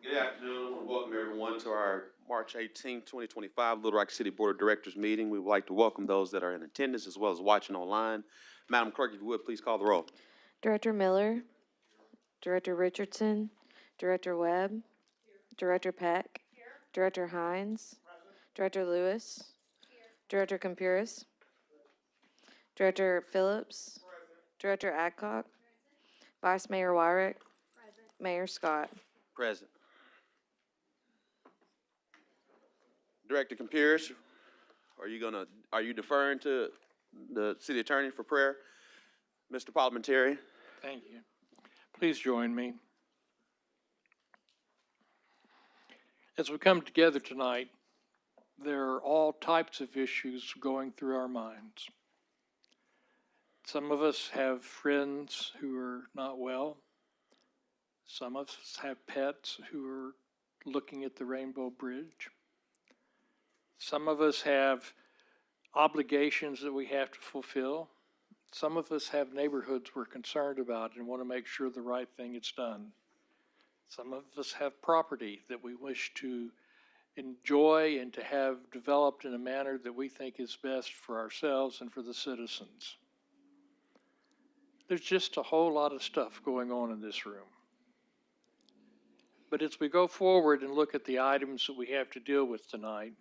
Good afternoon and welcome everyone to our March 18, 2025 Little Rock City Board of Directors meeting. We would like to welcome those that are in attendance as well as watching online. Madam Clerk, if you would, please call the roll. Director Miller, Director Richardson, Director Webb, Director Peck, Director Hines, Director Lewis, Director Campuris, Director Phillips, Director Adcock, Vice Mayor Wyrick, Mayor Scott. Present. Director Campuris, are you deferring to the city attorney for prayer? Mr. Parliamentary. Thank you. Please join me. As we come together tonight, there are all types of issues going through our minds. Some of us have friends who are not well. Some of us have pets who are looking at the Rainbow Bridge. Some of us have obligations that we have to fulfill. Some of us have neighborhoods we're concerned about and want to make sure the right thing is done. Some of us have property that we wish to enjoy and to have developed in a manner that we think is best for ourselves and for the citizens. There's just a whole lot of stuff going on in this room. But as we go forward and look at the items that we have to deal with tonight,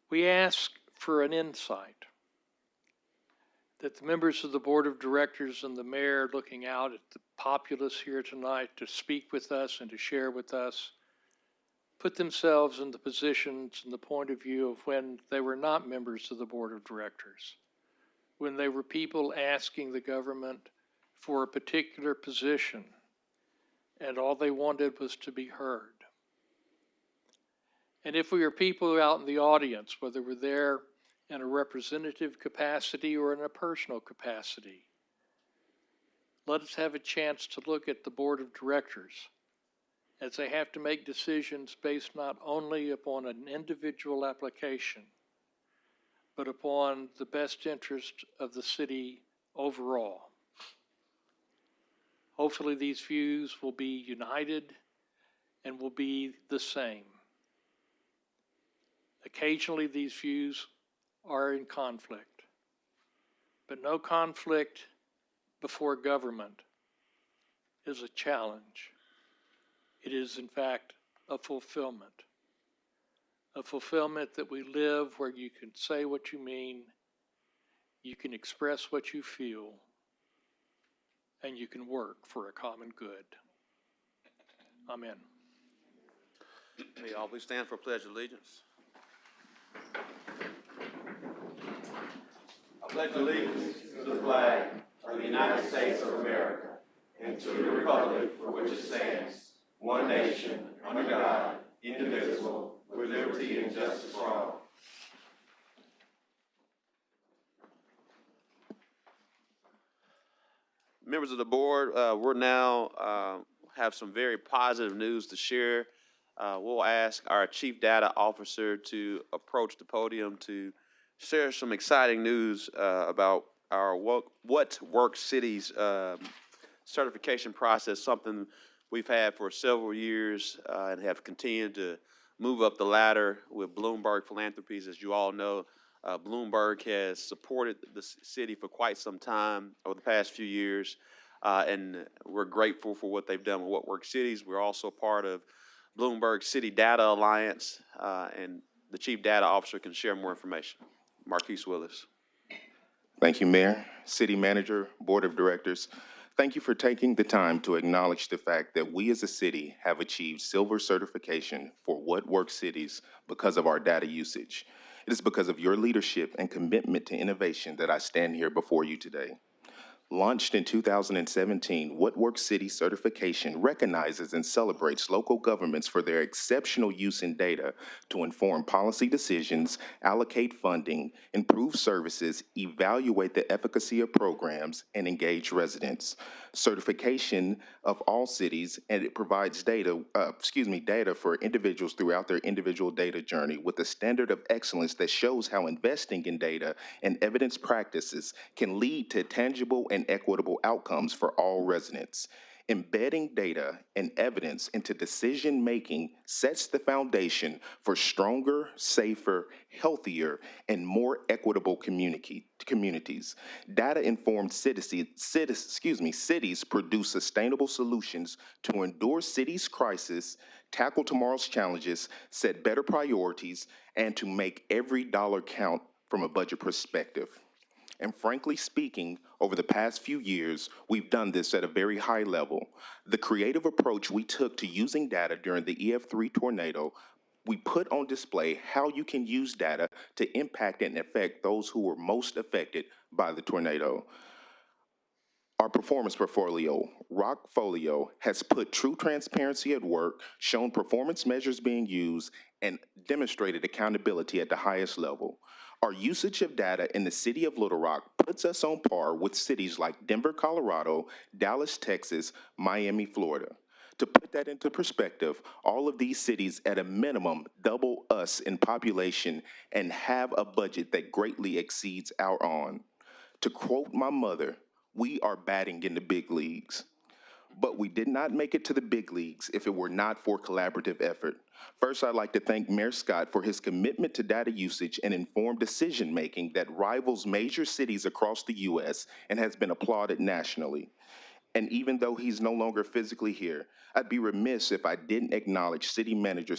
we ask for an insight that the members of the Board of Directors and the Mayor, looking out at the populace here tonight to speak with us and to share with us, put themselves in the positions and the point of view of when they were not members of the Board of Directors, when they were people asking the government for a particular position and all they wanted was to be heard. And if we are people out in the audience, whether we're there in a representative capacity or in a personal capacity, let us have a chance to look at the Board of Directors as they have to make decisions based not only upon an individual application, but upon the best interest of the city overall. Hopefully these views will be united and will be the same. Occasionally these views are in conflict, but no conflict before government is a challenge. It is, in fact, a fulfillment that we live where you can say what you mean, you can express what you feel, and you can work for a common good. Amen. May you all please stand for a pledge of allegiance. I pledge allegiance to the flag of the United States of America and to the republic for which it stands, one nation, under God, indivisible, with liberty and justice for all. Members of the board, we're now have some very positive news to share. We'll ask our Chief Data Officer to approach the podium to share some exciting news about our What Works Cities certification process, something we've had for several years and have continued to move up the ladder with Bloomberg Philanthropies. As you all know, Bloomberg has supported the city for quite some time over the past few years, and we're grateful for what they've done with What Works Cities. We're also part of Bloomberg City Data Alliance, and the Chief Data Officer can share more information. Marquise Willis. Thank you, Mayor, City Manager, Board of Directors. Thank you for taking the time to acknowledge the fact that we as a city have achieved silver certification for What Works Cities because of our data usage. It is because of your leadership and commitment to innovation that I stand here before you today. Launched in 2017, What Works City certification recognizes and celebrates local governments for their exceptional use in data to inform policy decisions, allocate funding, improve services, evaluate the efficacy of programs, and engage residents. Certification of all cities, and it provides data for individuals throughout their individual data journey with a standard of excellence that shows how investing in data and evidence practices can lead to tangible and equitable outcomes for all residents. Embedding data and evidence into decision-making sets the foundation for stronger, safer, healthier, and more equitable communities. Data-informed cities produce sustainable solutions to endure cities' crisis, tackle tomorrow's challenges, set better priorities, and to make every dollar count from a budget perspective. And frankly speaking, over the past few years, we've done this at a very high level. The creative approach we took to using data during the EF3 tornado, we put on display how you can use data to impact and affect those who were most affected by the tornado. Our performance portfolio, Rockfolio, has put true transparency at work, shown performance measures being used, and demonstrated accountability at the highest level. Our usage of data in the city of Little Rock puts us on par with cities like Denver, Colorado, Dallas, Texas, Miami, Florida. To put that into perspective, all of these cities at a minimum double us in population and have a budget that greatly exceeds our own. To quote my mother, we are batting in the big leagues. But we did not make it to the big leagues if it were not for collaborative effort. First, I'd like to thank Mayor Scott for his commitment to data usage and informed decision-making that rivals major cities across the U.S. and has been applauded nationally. And even though he's no longer physically here, I'd be remiss if I didn't acknowledge City Manager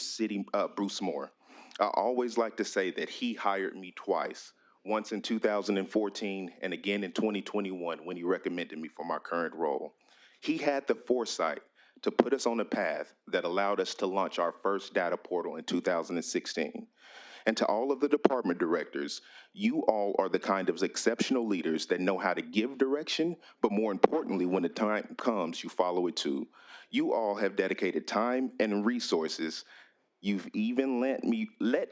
Bruce Moore. I always like to say that he hired me twice, once in 2014 and again in 2021 when he recommended me for my current role. He had the foresight to put us on a path that allowed us to launch our first data portal in 2016. And to all of the department directors, you all are the kind of exceptional leaders that know how to give direction, but more importantly, when the time comes, you follow it too. You all have dedicated time and resources. You've even let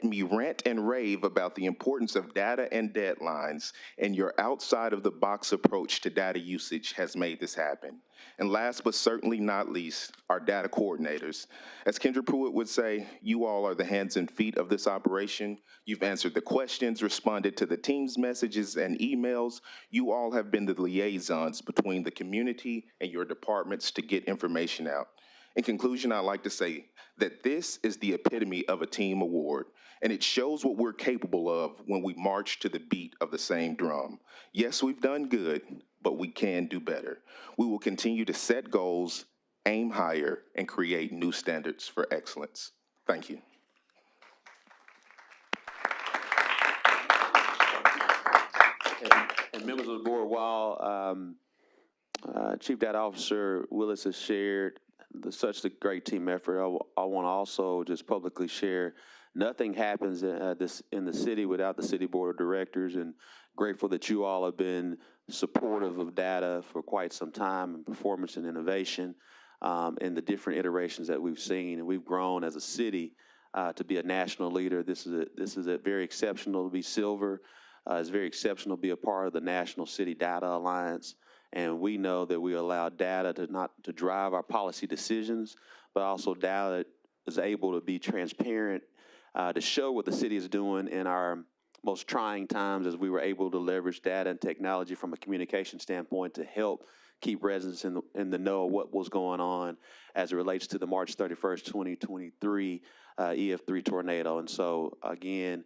me rant and rave about the importance of data and deadlines, and your outside of the box approach to data usage has made this happen. And last but certainly not least, our data coordinators. As Kendra Pruitt would say, you all are the hands and feet of this operation. You've answered the questions, responded to the team's messages and emails. You all have been the liaisons between the community and your departments to get information out. In conclusion, I'd like to say that this is the epitome of a team award, and it shows what we're capable of when we march to the beat of the same drum. Yes, we've done good, but we can do better. We will continue to set goals, aim higher, and create new standards for excellence. Thank you. And members of the board, while Chief Data Officer Willis has shared such a great team effort, I want to also just publicly share nothing happens in the city without the city board of directors, and grateful that you all have been supportive of data for quite some time and performance and innovation in the different iterations that we've seen. And we've grown as a city to be a national leader. This is a very exceptional to be silver. It's very exceptional to be a part of the National City Data Alliance. And we know that we allow data to not to drive our policy decisions, but also data is able to be transparent, to show what the city is doing in our most trying times, as we were able to leverage data and technology from a communication standpoint to help keep residents in the know of what was going on as it relates to the March 31st, 2023 EF3 tornado. And so again,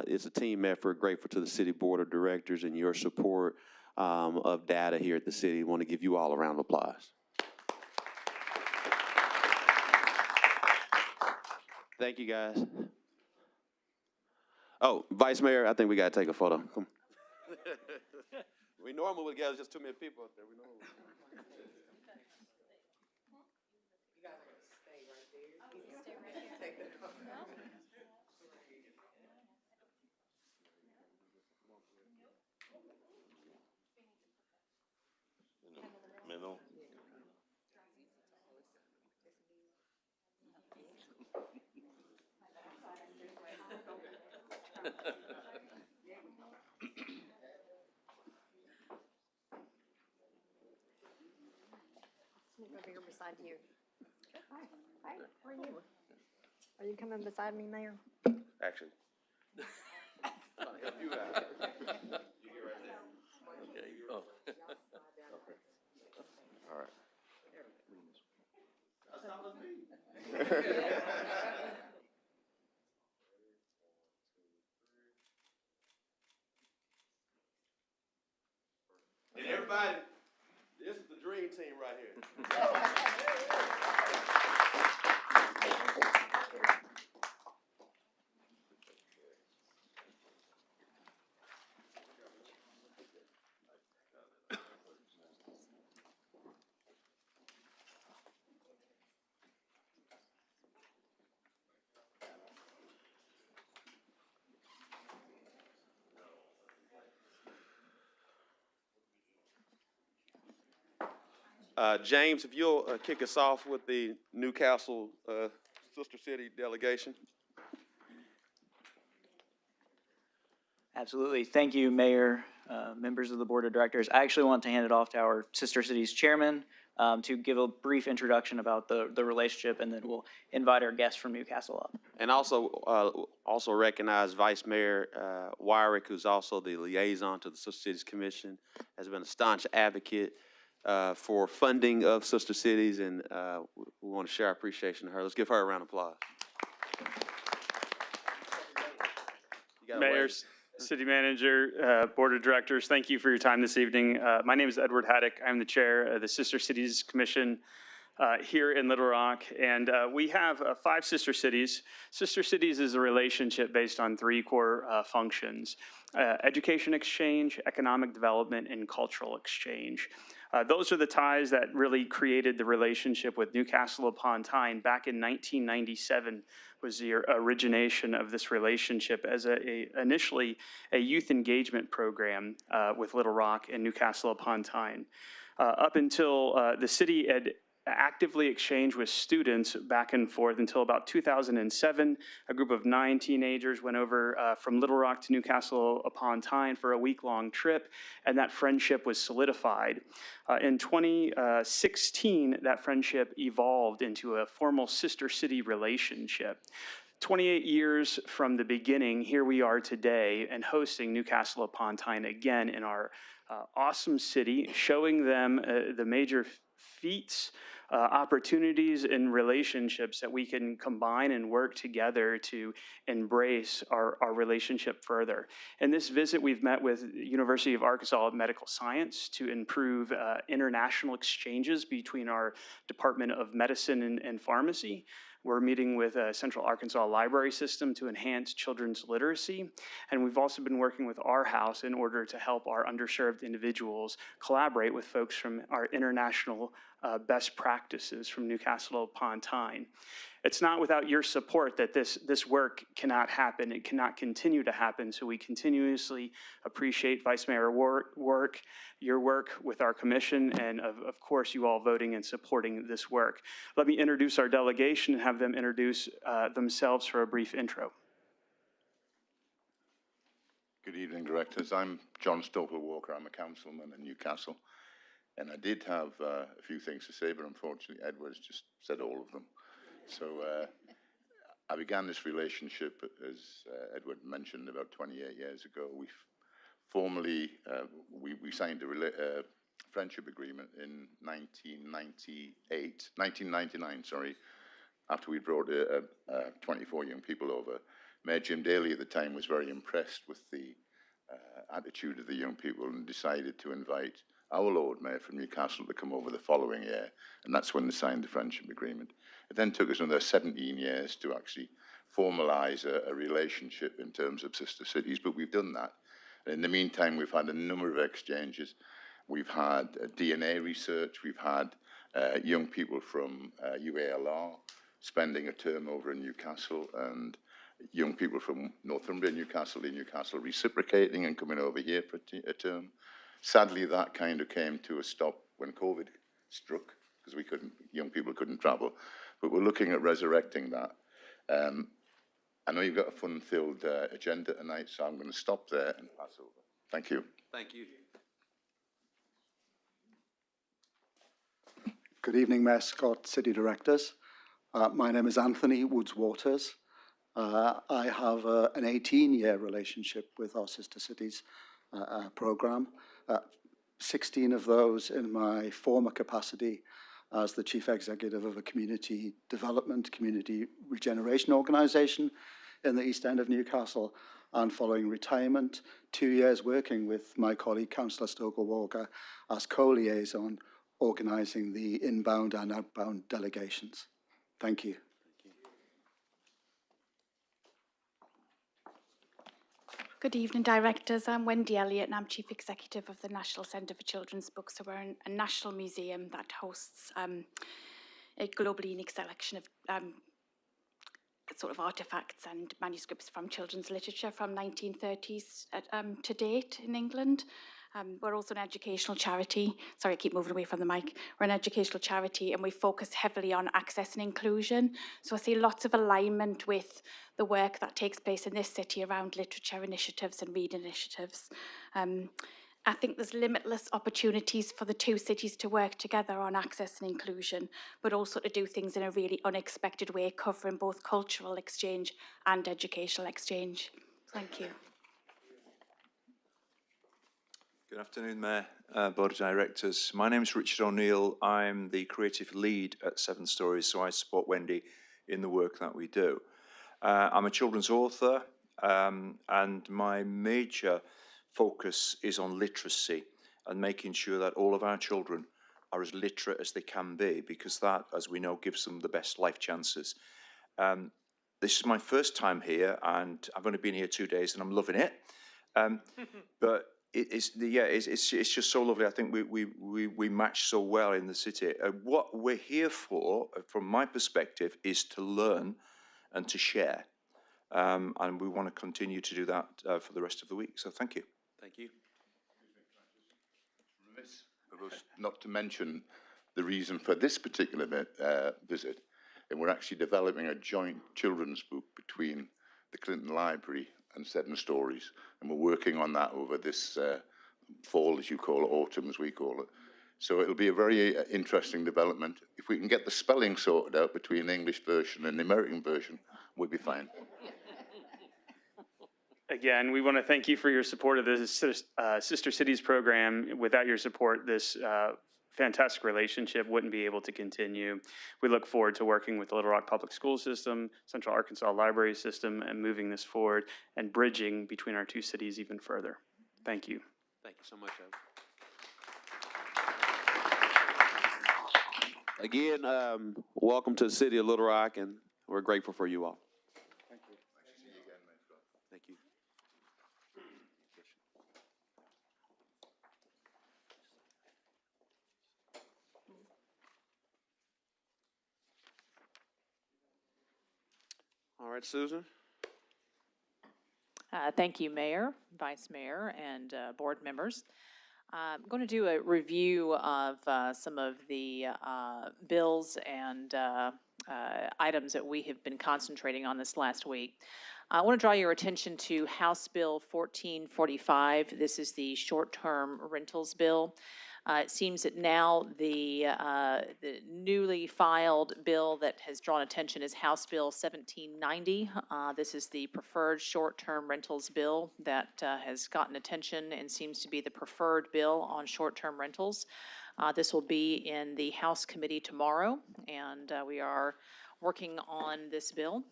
it's a team effort. Grateful to the city board of directors and your support of data here at the city. I want to give you all a round of applause. Thank you, guys. Oh, Vice Mayor, I think we got to take a photo. Come. We normally would gather just too many people up there. We normally. You guys are going to stay right there. Oh, you stay right here. Take the photo. Middle. Over here beside you. Hi, hi, how are you? Are you coming beside me, Mayor? Actually. I'll help you out. You get right there. Okay. Oh. Okay. All right. And everybody, this is the dream team right here. James, if you'll kick us off with the Newcastle Sister City delegation. Absolutely. Thank you, Mayor, members of the Board of Directors. I actually want to hand it off to our Sister Cities Chairman to give a brief introduction about the relationship, and then we'll invite our guests from Newcastle up. And also recognize Vice Mayor Wyrick, who's also the liaison to the Sister Cities Commission, has been a staunch advocate for funding of Sister Cities, and we want to share our appreciation to her. Let's give her a round of applause. Mayors, City Manager, Board of Directors, thank you for your time this evening. My name is Edward Haddock. I'm the chair of the Sister Cities Commission here in Little Rock, and we have 5 sister cities. Sister Cities is a relationship based on 3 core functions: education exchange, economic development, and cultural exchange. Those are the ties that really created the relationship with Newcastle upon Tyne. Back in 1997 was the origination of this relationship as initially a youth engagement program with Little Rock and Newcastle upon Tyne. Up until the city had actively exchanged with students back and forth until about 2007. A group of 9 teenagers went over from Little Rock to Newcastle upon Tyne for a week-long trip, and that friendship was solidified. In 2016, that friendship evolved into a formal sister city relationship. 28 years from the beginning, here we are today and hosting Newcastle upon Tyne again in our awesome city, showing them the major feats, opportunities and relationships that we can combine and work together to embrace our relationship further. In this visit, we've met with University of Arkansas Medical Science to improve international exchanges between our Department of Medicine and Pharmacy. We're meeting with Central Arkansas Library System to enhance children's literacy. And we've also been working with our house in order to help our underserved individuals collaborate with folks from our international best practices from Newcastle upon Tyne. It's not without your support that this work cannot happen. It cannot continue to happen. So we continuously appreciate Vice Mayor your work with our commission, and of course you all voting and supporting this work. Let me introduce our delegation and have them introduce themselves for a brief intro. Good evening, directors. I'm John Stoker-Walker. I'm a councilman in Newcastle. And I did have a few things to say, but unfortunately Edward's just said all of them. So I began this relationship, as Edward mentioned, about 28 years ago. We formally, we signed a friendship agreement in 1999, after we brought 24 young people over. Mayor Jim Daly at the time was very impressed with the attitude of the young people and decided to invite our Lord Mayor from Newcastle to come over the following year, and that's when they signed the friendship agreement. It then took us another 17 years to actually formalise a relationship in terms of sister cities, but we've done that. And in the meantime, we've had a number of exchanges. We've had DNA research. We've had young people from UALR spending a term over in Newcastle, and young people from Northumbria, Newcastle reciprocating and coming over here for a term. Sadly, that kind of came to a stop when COVID struck, because young people couldn't travel. But we're looking at resurrecting that. I know you've got a fun-filled agenda tonight, so I'm going to stop there and pass over. Thank you. Thank you. Good evening, Mayor Scott, City Directors. My name is Anthony Woods-Waters. I have an 18-year relationship with our Sister Cities program. 16 of those in my former capacity as the Chief Executive of a community development, community regeneration organisation in the East End of Newcastle, and following retirement, 2 years working with my colleague Councillor Stoker-Walker as co-liaison, organising the inbound and outbound delegations. Thank you. Good evening, directors. I'm Wendy Elliott and I'm Chief Executive of the National Centre for Children's Books. So we're a national museum that hosts a globally unique selection of sort of artefacts and manuscripts from children's literature from 1930s to date in England. We're also an educational charity. Sorry, I keep moving away from the mic. We're an educational charity and we focus heavily on access and inclusion. So I see lots of alignment with the work that takes place in this city around literature initiatives and reading initiatives. I think there's limitless opportunities for the two cities to work together on access and inclusion, but also to do things in a really unexpected way, covering both cultural exchange and educational exchange. Thank you. Good afternoon, Mayor, Board of Directors. My name is Richard O'Neill. I'm the creative lead at Seven Stories, so I support Wendy in the work that we do. I'm a children's author, and my major focus is on literacy and making sure that all of our children are as literate as they can be, because that, as we know, gives them the best life chances. This is my first time here, and I've only been here 2 days, and I'm loving it. But it's just so lovely. I think we match so well in the city. What we're here for, from my perspective, is to learn and to share. And we want to continue to do that for the rest of the week. So thank you. Thank you. Remiss of us not to mention the reason for this particular visit, and we're actually developing a joint children's book between the Clinton Library and Seven Stories, and we're working on that over this fall, as you call it, autumn as we call it. So it'll be a very interesting development. If we can get the spelling sorted out between the English version and the American version, we'll be fine. Again, we want to thank you for your support of the Sister Cities program. Without your support, this fantastic relationship wouldn't be able to continue. We look forward to working with the Little Rock Public School System, Central Arkansas Library System, and moving this forward and bridging between our two cities even further. Thank you. Thank you so much, Evan. Again, welcome to the city of Little Rock, and we're grateful for you all. Thank you. Nice to see you again, mate. Thank you. All right, Susan. Thank you, Mayor, Vice Mayor, and board members. I'm going to do a review of some of the bills and items that we have been concentrating on this last week. I want to draw your attention to House Bill 1445. This is the short-term rentals bill. It seems that now the newly filed bill that has drawn attention is House Bill 1790. This is the preferred short-term rentals bill that has gotten attention and seems to be the preferred bill on short-term rentals. This will be in the House committee tomorrow, and we are working on this bill.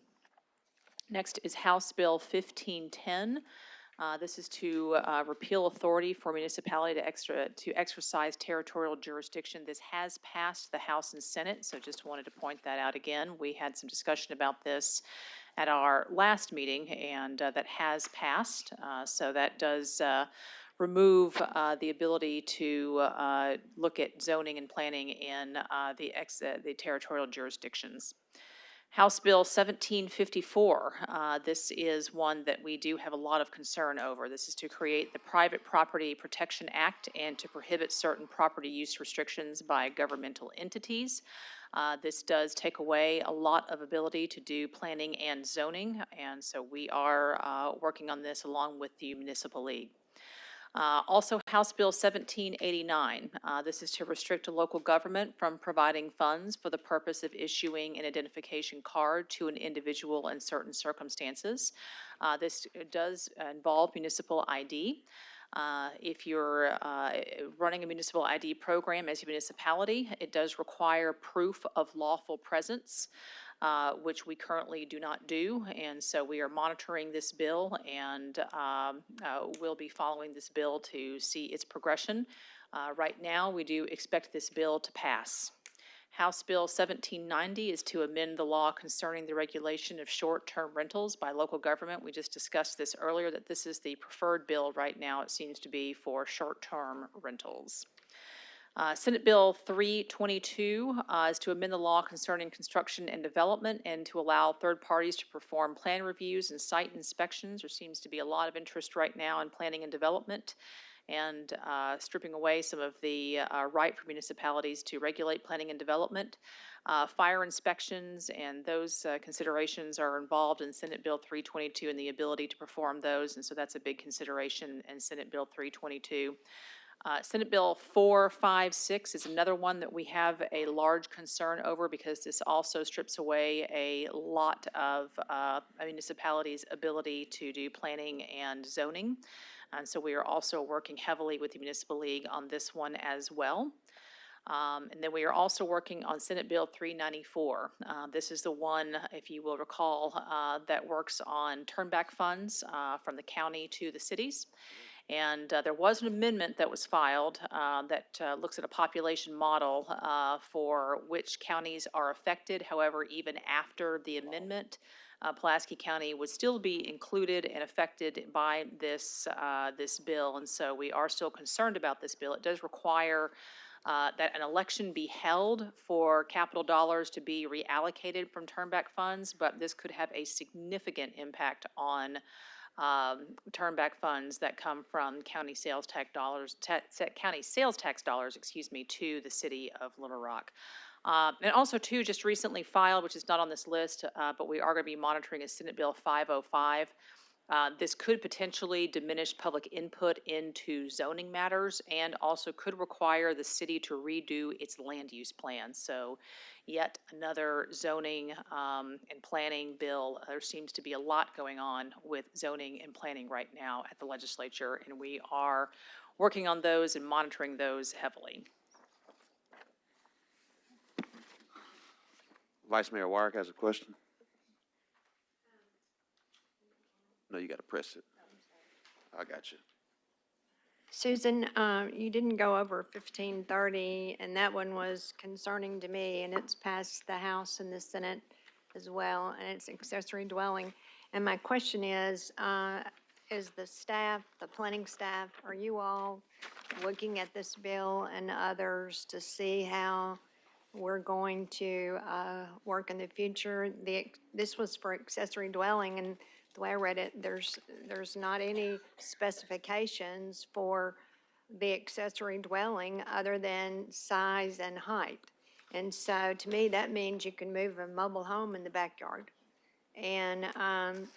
Next is House Bill 1510. This is to repeal authority for municipality to exercise territorial jurisdiction. This has passed the House and Senate, so just wanted to point that out again. We had some discussion about this at our last meeting, and that has passed. So that does remove the ability to look at zoning and planning in the territorial jurisdictions. House Bill 1754, this is one that we do have a lot of concern over. This is to create the Private Property Protection Act and to prohibit certain property use restrictions by governmental entities. This does take away a lot of ability to do planning and zoning, and so we are working on this along with the Municipal League. Also, House Bill 1789. This is to restrict a local government from providing funds for the purpose of issuing an identification card to an individual in certain circumstances. This does involve municipal ID. If you're running a municipal ID program as a municipality, it does require proof of lawful presence, which we currently do not do. And so we are monitoring this bill and we'll be following this bill to see its progression. Right now, we do expect this bill to pass. House Bill 1790 is to amend the law concerning the regulation of short-term rentals by local government. We just discussed this earlier, that this is the preferred bill right now, it seems to be, for short-term rentals. Senate Bill 322 is to amend the law concerning construction and development and to allow third parties to perform plan reviews and site inspections. There seems to be a lot of interest right now in planning and development, and stripping away some of the right for municipalities to regulate planning and development. Fire inspections and those considerations are involved in Senate Bill 322 and the ability to perform those, and so that's a big consideration in Senate Bill 322. Senate Bill 456 is another one that we have a large concern over because this also strips away a lot of a municipality's ability to do planning and zoning. And so we are also working heavily with the Municipal League on this one as well. And then we are also working on Senate Bill 394. This is the one, if you will recall, that works on turnback funds from the county to the cities. And there was an amendment that was filed that looks at a population model for which counties are affected. However, even after the amendment, Pulaski County would still be included and affected by this bill, and so we are still concerned about this bill. It does require that an election be held for capital dollars to be reallocated from turnback funds, but this could have a significant impact on turnback funds that come from county sales tax dollars, to the city of Little Rock. And also, too, just recently filed, which is not on this list, but we are going to be monitoring, is Senate Bill 505. This could potentially diminish public input into zoning matters and also could require the city to redo its land use plan. So yet another zoning and planning bill. There seems to be a lot going on with zoning and planning right now at the legislature, and we are working on those and monitoring those heavily. Vice Mayor Warwick has a question. No, you got to press it. I got you. Susan, you didn't go over 1530, and that one was concerning to me, and it's passed the House and the Senate as well, and it's accessory dwelling. And my question is the staff, the planning staff, are you all looking at this bill and others to see how we're going to work in the future? This was for accessory dwelling, and the way I read it, there's not any specifications for the accessory dwelling other than size and height. And so to me, that means you can move a mobile home in the backyard. And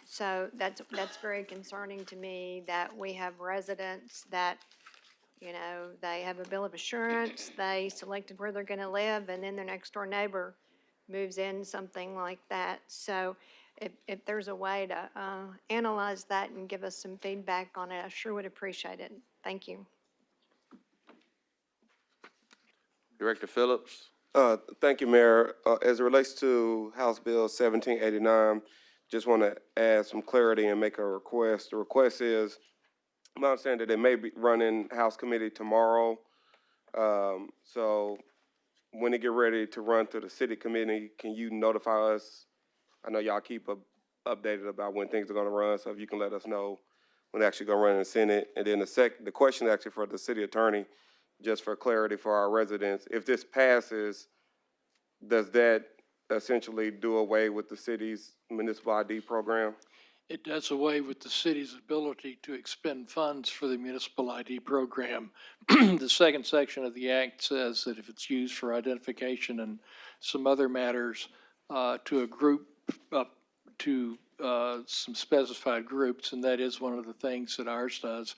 so that's very concerning to me that we have residents that, you know, they have a bill of assurance, they selected where they're going to live, and then their next door neighbor moves in something like that. So if there's a way to analyze that and give us some feedback on it, I sure would appreciate it. Thank you. Director Phillips. Thank you, Mayor. As it relates to House Bill 1789, just want to add some clarity and make a request. The request is, my understanding that it may be running House Committee tomorrow. So when it get ready to run to the City Committee, can you notify us? I know y'all keep updated about when things are going to run, so if you can let us know when they're actually going to run in the Senate. And then the question actually for the City Attorney, just for clarity for our residents, if this passes, does that essentially do away with the city's municipal ID program? It does away with the city's ability to expend funds for the municipal ID program. The second section of the act says that if it's used for identification and some other matters to a group, up to some specified groups, and that is one of the things that ours does.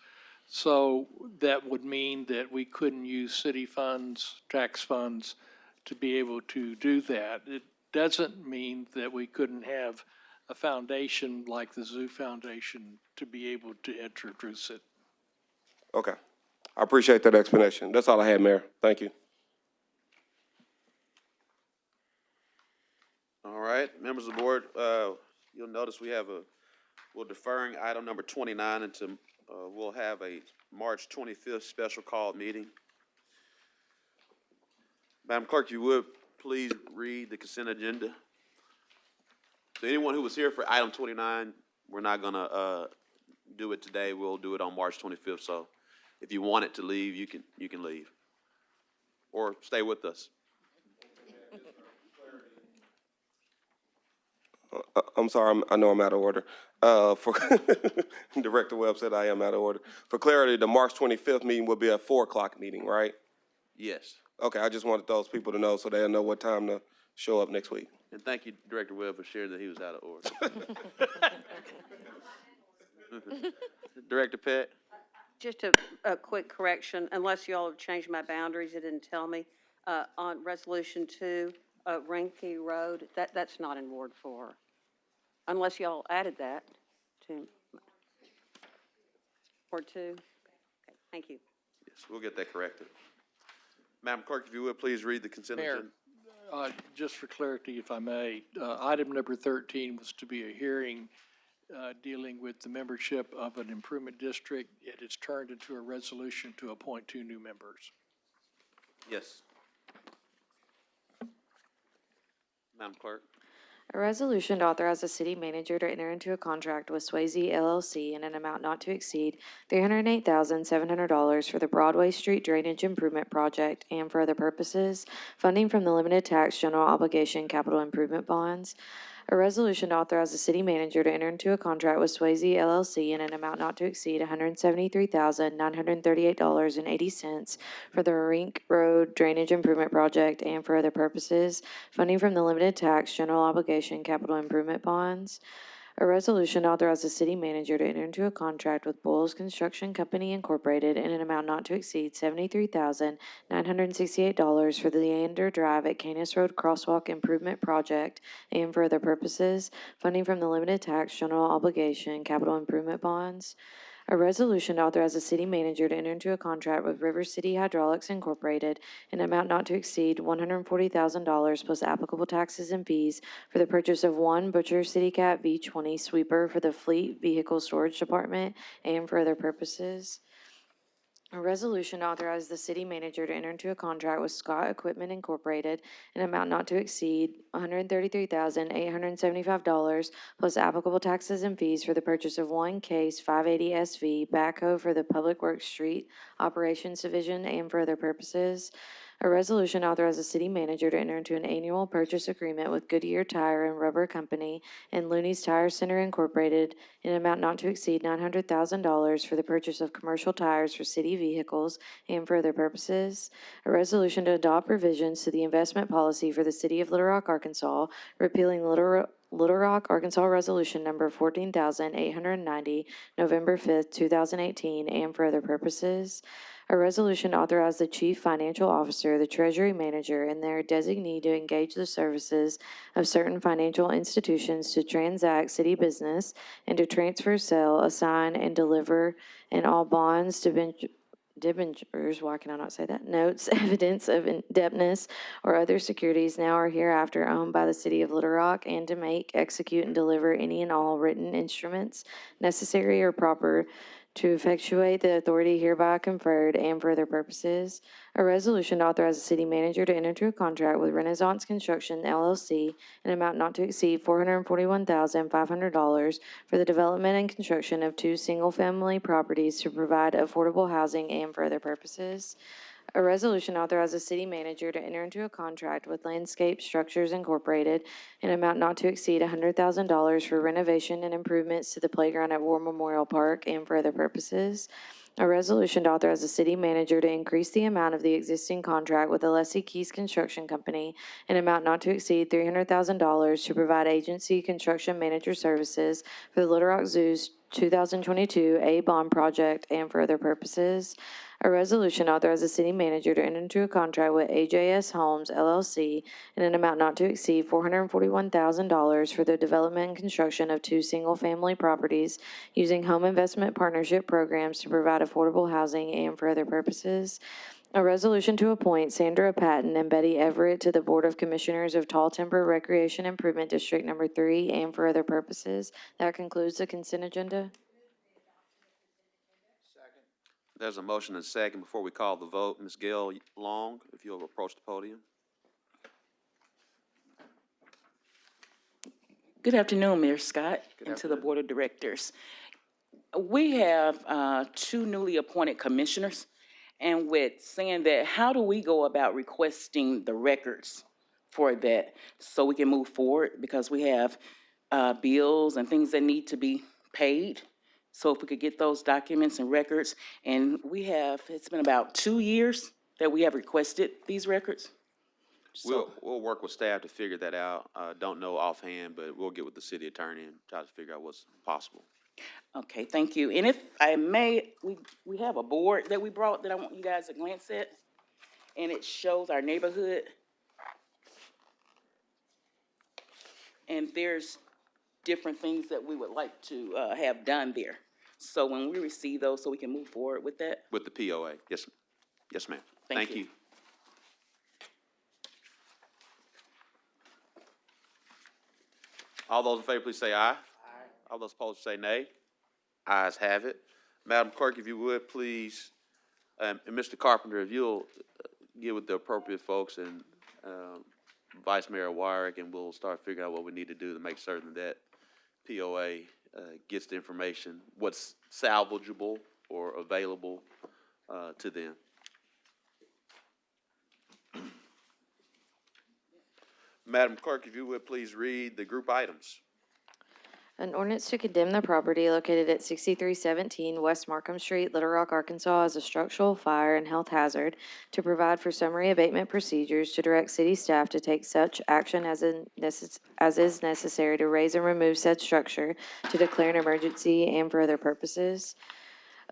So that would mean that we couldn't use city funds, tax funds, to be able to do that. It doesn't mean that we couldn't have a foundation like the Zoo Foundation to be able to introduce it. Okay. I appreciate that explanation. That's all I had, Mayor. Thank you. All right, members of the board, you'll notice we're deferring item number 29 until, we'll have a March 25th special call meeting. Madam Clerk, you would please read the consent agenda. So anyone who was here for item 29, we're not gonna, do it today. We'll do it on March 25th. So if you wanted to leave, you can leave. Or stay with us. I'm sorry, I know I'm out of order. For Director Webb said I am out of order. For clarity, the March 25th meeting will be a 4 o'clock meeting, right? Yes. Okay, I just wanted those people to know so they'll know what time to show up next week. And thank you, Director Webb, for sharing that he was out of order. Director Pett? Just a quick correction, unless you all have changed my boundaries, it didn't tell me. On Resolution 2, Rinky Road, that's not in Ward 4. Unless y'all added that to Ward 2. Okay, thank you. Yes, we'll get that corrected. Madam Clerk, if you would, please read the consent Mayor, agenda. just for clarity, if I may, item number 13 was to be a hearing dealing with the membership of an improvement district. It is turned into a resolution to appoint 2 new members. Yes. Madam Clerk? A resolution to authorize the city manager to enter into a contract with Swayze LLC in an amount not to exceed $308,700 for the Broadway Street Drainage Improvement Project and for other purposes, funding from the limited tax general obligation capital improvement bonds. A resolution to authorize the city manager to enter into a contract with Swayze LLC in an amount not to exceed $173,938.80 for the Rink Road Drainage Improvement Project and for other purposes, funding from the limited tax general obligation capital improvement bonds. A resolution to authorize the city manager to enter into a contract with Boyles Construction Company Incorporated in an amount not to exceed $73,968 for the Leander Drive at Canis Road Crosswalk Improvement Project and for other purposes, funding from the limited tax general obligation capital improvement bonds. A resolution to authorize the city manager to enter into a contract with River City Hydraulics Incorporated in an amount not to exceed $140,000 plus applicable taxes and fees for the purchase of one Butcher City Cat V20 sweeper for the Fleet Vehicle Storage Department and for other purposes. A resolution to authorize the city manager to enter into a contract with Scott Equipment Incorporated in an amount not to exceed $133,875 plus applicable taxes and fees for the purchase of one Case 580 SV backhoe for the Public Works Street Operations Division and for other purposes. A resolution authorizes the city manager to enter into an annual purchase agreement with Goodyear Tire and Rubber Company and Looney's Tire Center Incorporated in an amount not to exceed $900,000 for the purchase of commercial tires for city vehicles and for other purposes. A resolution to adopt revisions to the investment policy for the city of Little Rock, Arkansas, repealing Little Rock, Arkansas Resolution Number 14,890, November 5th, 2018, and for other purposes. A resolution to authorize the chief financial officer, the treasury manager, and their designee to engage the services of certain financial institutions to transact city business and to transfer, sell, assign, and deliver in all bonds, debentures, why can I not say that? Notes, evidence of indebtedness, or other securities now or hereafter owned by the city of Little Rock, and to make, execute, and deliver any and all written instruments necessary or proper to effectuate the authority hereby conferred and for other purposes. A resolution to authorize the city manager to enter into a contract with Renaissance Construction LLC in an amount not to exceed $441,500 for the development and construction of 2 single-family properties to provide affordable housing and for other purposes. A resolution authorizes the city manager to enter into a contract with Landscape Structures Incorporated in an amount not to exceed $100,000 for renovation and improvements to the playground at War Memorial Park and for other purposes. A resolution to authorize the city manager to increase the amount of the existing contract with Alessi Keys Construction Company in an amount not to exceed $300,000 to provide agency construction manager services for the Little Rock Zoo's 2022 A bond project and for other purposes. A resolution authorizes the city manager to enter into a contract with AJS Homes LLC in an amount not to exceed $441,000 for the development and construction of 2 single-family properties using home investment partnership programs to provide affordable housing and for other purposes. A resolution to appoint Sandra Patton and Betty Everett to the Board of Commissioners of Tall Timber Recreation Improvement District Number 3 and for other purposes. That concludes the consent agenda. There's a motion and second. Before we call the vote, Ms. Gail Long, if you'll approach the podium. Good afternoon, Mayor Scott, and to the afternoon. Board of Directors. We have 2 newly appointed commissioners, and with saying that, how do we go about requesting the records for that so we can move forward? Because we have bills and things that need to be paid. So if we could get those documents and records, and it's been about 2 years that we have requested these records. We'll work with staff to figure that out. Don't know offhand, but we'll get with the city attorney and try to figure out what's possible. Okay, thank you. And if I may, we have a board that we brought that I want you guys to glance at, and it shows our neighborhood. And there's different things that we would like to have done there. So when we receive those, so we can move forward with that. With the POA, yes, yes, ma'am. Thank you. All those in favor, please say aye. Aye. All those opposed, say nay. Ayes have it. Madam Clerk, if you would, please, and Mr. Carpenter, if you'll get with the appropriate folks and Vice Mayor Wyrick, and we'll start figuring out what we need to do to make certain that POA gets the information, what's salvageable or available to them. Madam Clerk, if you would, please read the group items. An ordinance to condemn the property located at 6317 West Markham Street, Little Rock, Arkansas as a structural fire and health hazard, to provide for summary abatement procedures, to direct city staff to take such action as is necessary to raise and remove said structure, to declare an emergency and for other purposes.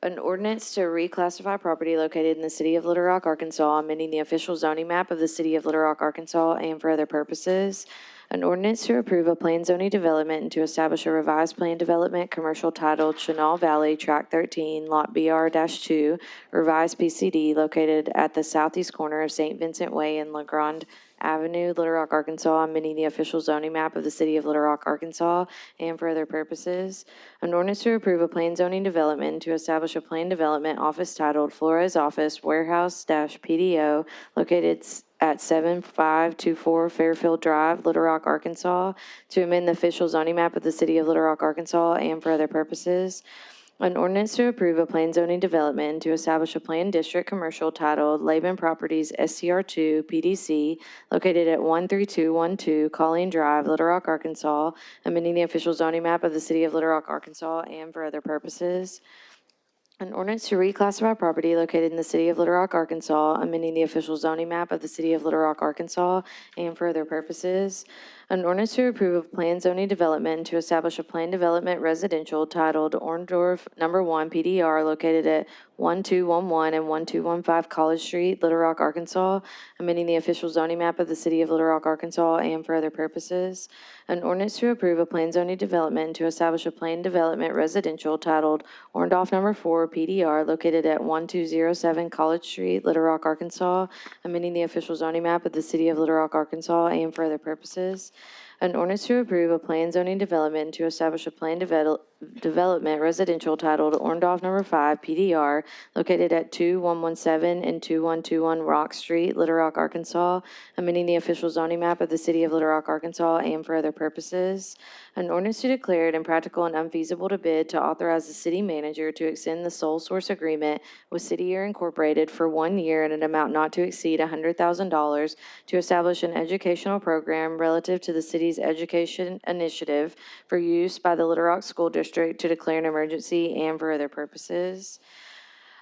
An ordinance to reclassify property located in the city of Little Rock, Arkansas, amending the official zoning map of the city of Little Rock, Arkansas, and for other purposes. An ordinance to approve a plan zoning development and to establish a revised plan development commercial titled Chenal Valley, Tract 13, Lot BR-2, revised PCD, located at the southeast corner of St. Vincent Way and LeGrand Avenue, Little Rock, Arkansas, amending the official zoning map of the city of Little Rock, Arkansas, and for other purposes. An ordinance to approve a plan zoning development and to establish a plan development office titled Flores Office Warehouse-PDO, located at 7524 Fairfield Drive, Little Rock, Arkansas, to amend the official zoning map of the city of Little Rock, Arkansas, and for other purposes. An ordinance to approve a plan zoning development and to establish a planned district commercial titled Laban Properties SCR2 PDC, located at 13212 Colleen Drive, Little Rock, Arkansas, amending the official zoning map of the city of Little Rock, Arkansas, and for other purposes. An ordinance to reclassify property located in the city of Little Rock, Arkansas, amending the official zoning map of the city of Little Rock, Arkansas, and for other purposes. An ordinance to approve a plan zoning development and to establish a plan development residential titled Orndorff Number 1 PDR, located at 1211 and 1215 College Street, Little Rock, Arkansas, amending the official zoning map of the city of Little Rock, Arkansas, and for other purposes. An ordinance to approve a plan zoning development and to establish a plan development residential titled Orndorff Number 4 PDR, located at 1207 College Street, Little Rock, Arkansas, amending the official zoning map of the city of Little Rock, Arkansas, and for other purposes. An ordinance to approve a plan zoning development and to establish a plan development residential titled Orndorff Number 5 PDR, located at 2117 and 2121 Rock Street, Little Rock, Arkansas, amending the official zoning map of the city of Little Rock, Arkansas, and for other purposes. An ordinance to declare it impractical and unfeasible to bid, to authorize the city manager to extend the sole source agreement with City Air Incorporated for 1 year at an amount not to exceed $100,000 to establish an educational program relative to the city's education initiative for use by the Little Rock School District, to declare an emergency and for other purposes.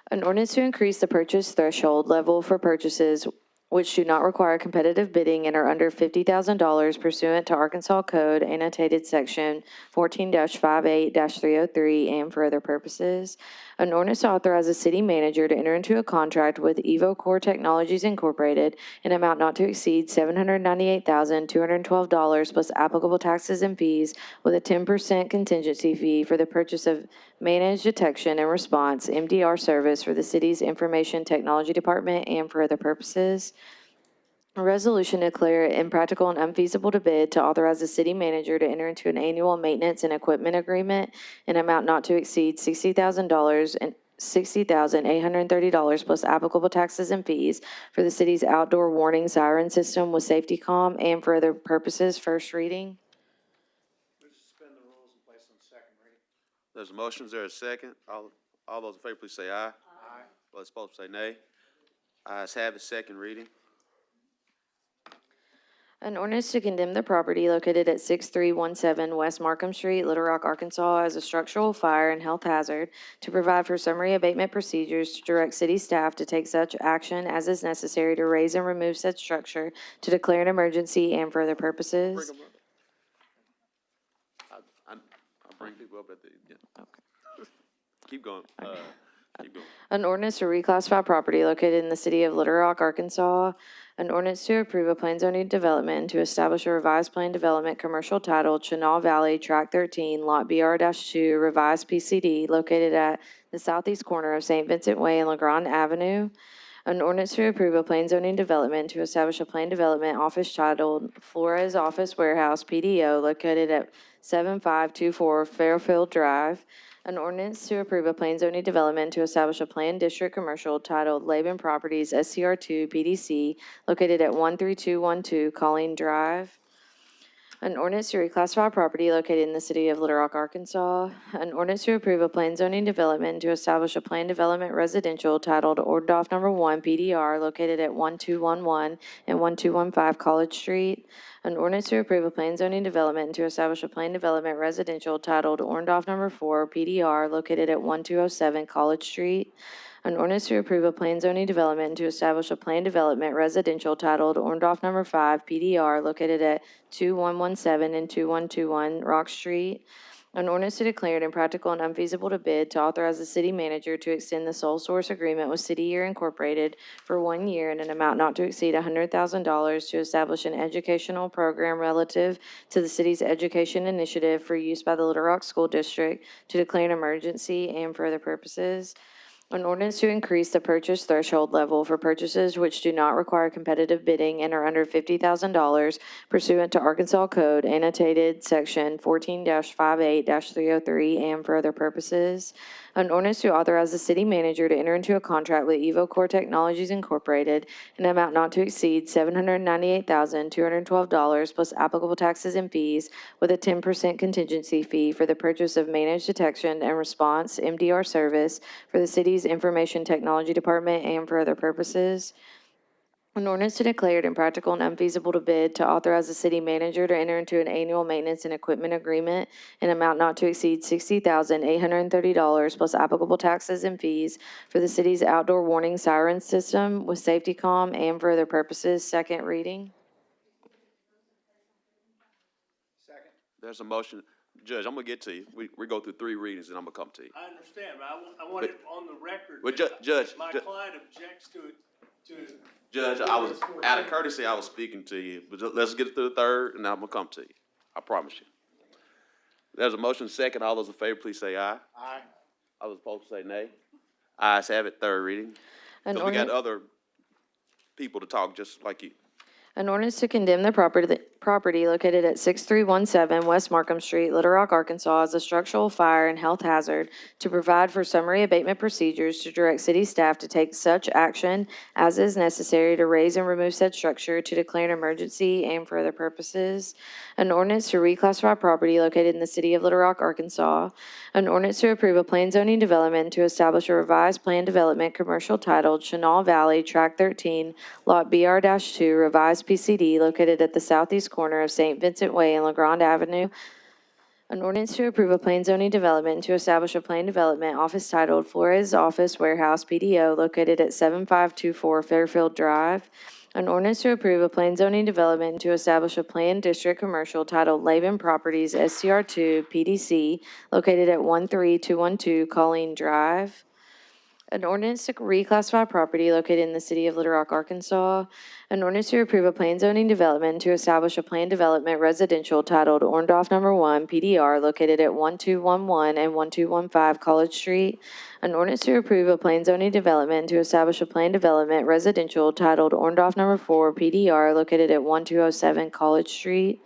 An ordinance to increase the purchase threshold level for purchases which do not require competitive bidding and are under $50,000 pursuant to Arkansas Code annotated section 14-58-303 and for other purposes. An ordinance to authorize the city manager to enter into a contract with Evo Core Technologies Incorporated in amount not to exceed $798,212 plus applicable taxes and fees with a 10% contingency fee for the purchase of managed detection and response MDR service for the city's Information Technology Department and for other purposes. A resolution to declare it impractical and unfeasible to bid to authorize the city manager to enter into an annual maintenance and equipment agreement in amount not to exceed $60,000 and $60,830 plus applicable taxes and fees for the city's outdoor warning siren system with safety comm and for other purposes. First reading. There's a motion. Is there a second? All those in favor, please say aye. Aye. Those opposed, say nay. Ayes have it. Second reading. An ordinance to condemn the property located at 6317 West Markham Street, Little Rock, Arkansas as a structural fire and health hazard, to provide for summary abatement procedures, to direct city staff to take such action as is necessary to raise and remove said structure, to declare an emergency and for other purposes. Bring them up. I'll bring people up at the, yeah. Okay. Keep going. Keep going. An ordinance to reclassify property located in the city of Little Rock, Arkansas. An ordinance to approve a plan zoning development and to establish a revised plan development commercial titled Chenal Valley Tract 13, Lot BR-2, revised PCD, located at the southeast corner of St. Vincent Way and LeGrand Avenue. An ordinance to approve a plan zoning development to establish a plan development office titled Flores Office Warehouse PDO, located at 7524 Fairfield Drive. An ordinance to approve a plan zoning development to establish a planned district commercial titled Laban Properties SCR2 PDC, located at 13212 Colleen Drive. An ordinance to reclassify property located in the city of Little Rock, Arkansas. An ordinance to approve a plan zoning development to establish a plan development residential titled Ordorf Number 1 PDR, located at 1211 and 1215 College Street. An ordinance to approve a plan zoning development and to establish a plan development residential titled Orndorff Number 4 PDR, located at 1207 College Street. An ordinance to approve a plan zoning development and to establish a plan development residential titled Orndorff Number 5 PDR, located at 2117 and 2121 Rock Street. An ordinance to declare it impractical and unfeasible to bid to authorize the city manager to extend the sole source agreement with City Year Incorporated for 1 year in an amount not to exceed $100,000 to establish an educational program relative to the city's education initiative for use by the Little Rock School District, to declare an emergency and for other purposes. An ordinance to increase the purchase threshold level for purchases which do not require competitive bidding and are under $50,000 pursuant to Arkansas Code annotated section 14-58-303 and for other purposes. An ordinance to authorize the city manager to enter into a contract with Evo Core Technologies Incorporated in an amount not to exceed $798,212 plus applicable taxes and fees with a 10% contingency fee for the purchase of managed detection and response MDR service for the city's Information Technology Department and for other purposes. An ordinance to declare it impractical and unfeasible to bid to authorize the city manager to enter into an annual maintenance and equipment agreement in amount not to exceed $60,830 plus applicable taxes and fees for the city's outdoor warning siren system with safety comm and for other purposes. Second reading. There's a motion. Judge, I'm gonna get to you. We go through 3 readings and I'm gonna come to you. I understand, but I want it on the record. But that Judge, my client objects to it, Judge, I was, out of courtesy, I was speaking to you, but let's get to the 3rd, and I'm gonna come to you. I promise you. There's a motion second. All those in favor, please say aye. Aye. All those opposed, say nay. Ayes have it. 3rd reading. An So we got ordinance- other people to talk just like you. An ordinance to condemn the property located at 6317 West Markham Street, Little Rock, Arkansas as a structural fire and health hazard, to provide for summary abatement procedures, to direct city staff to take such action as is necessary to raise and remove said structure, to declare an emergency and for other purposes. An ordinance to reclassify property located in the city of Little Rock, Arkansas. An ordinance to approve a plan zoning development to establish a revised plan development commercial titled Chenal Valley Tract 13, Lot BR-2, revised PCD, located at the southeast corner of St. Vincent Way and LeGrand Avenue. An ordinance to approve a plan zoning development to establish a plan development office titled Flores Office Warehouse PDO, located at 7524 Fairfield Drive. An ordinance to approve a planned zoning development to establish a planned district commercial titled Laban Properties SCR2 PDC located at 13212 Colleen Drive. An ordinance to reclassify property located in the city of Little Rock, Arkansas. An ordinance to approve a planned zoning development to establish a planned development residential titled Orndorff Number 1 PDR located at 1211 and 1215 College Street. An ordinance to approve a planned zoning development to establish a planned development residential titled Orndorff Number 4 PDR located at 1207 College Street.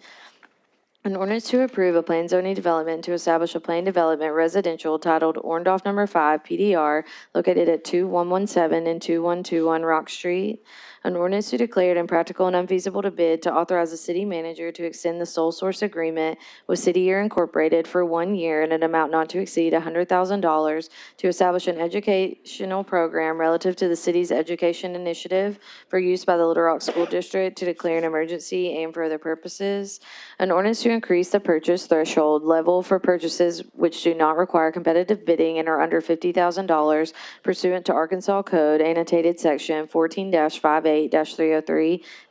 An ordinance to approve a planned zoning development to establish a planned development residential titled Orndorff Number 5 PDR located at 2117 and 2121 Rock Street. An ordinance to declare it impractical and unfeasible to bid to authorize the city manager to extend the sole source agreement with City Year Incorporated for 1 year in an amount not to exceed $100,000 to establish an educational program relative to the city's education initiative for use by the Little Rock School District to declare an emergency and for other purposes. An ordinance to increase the purchase threshold level for purchases which do not require competitive bidding and are under $50,000 pursuant to Arkansas Code annotated section 14-58-303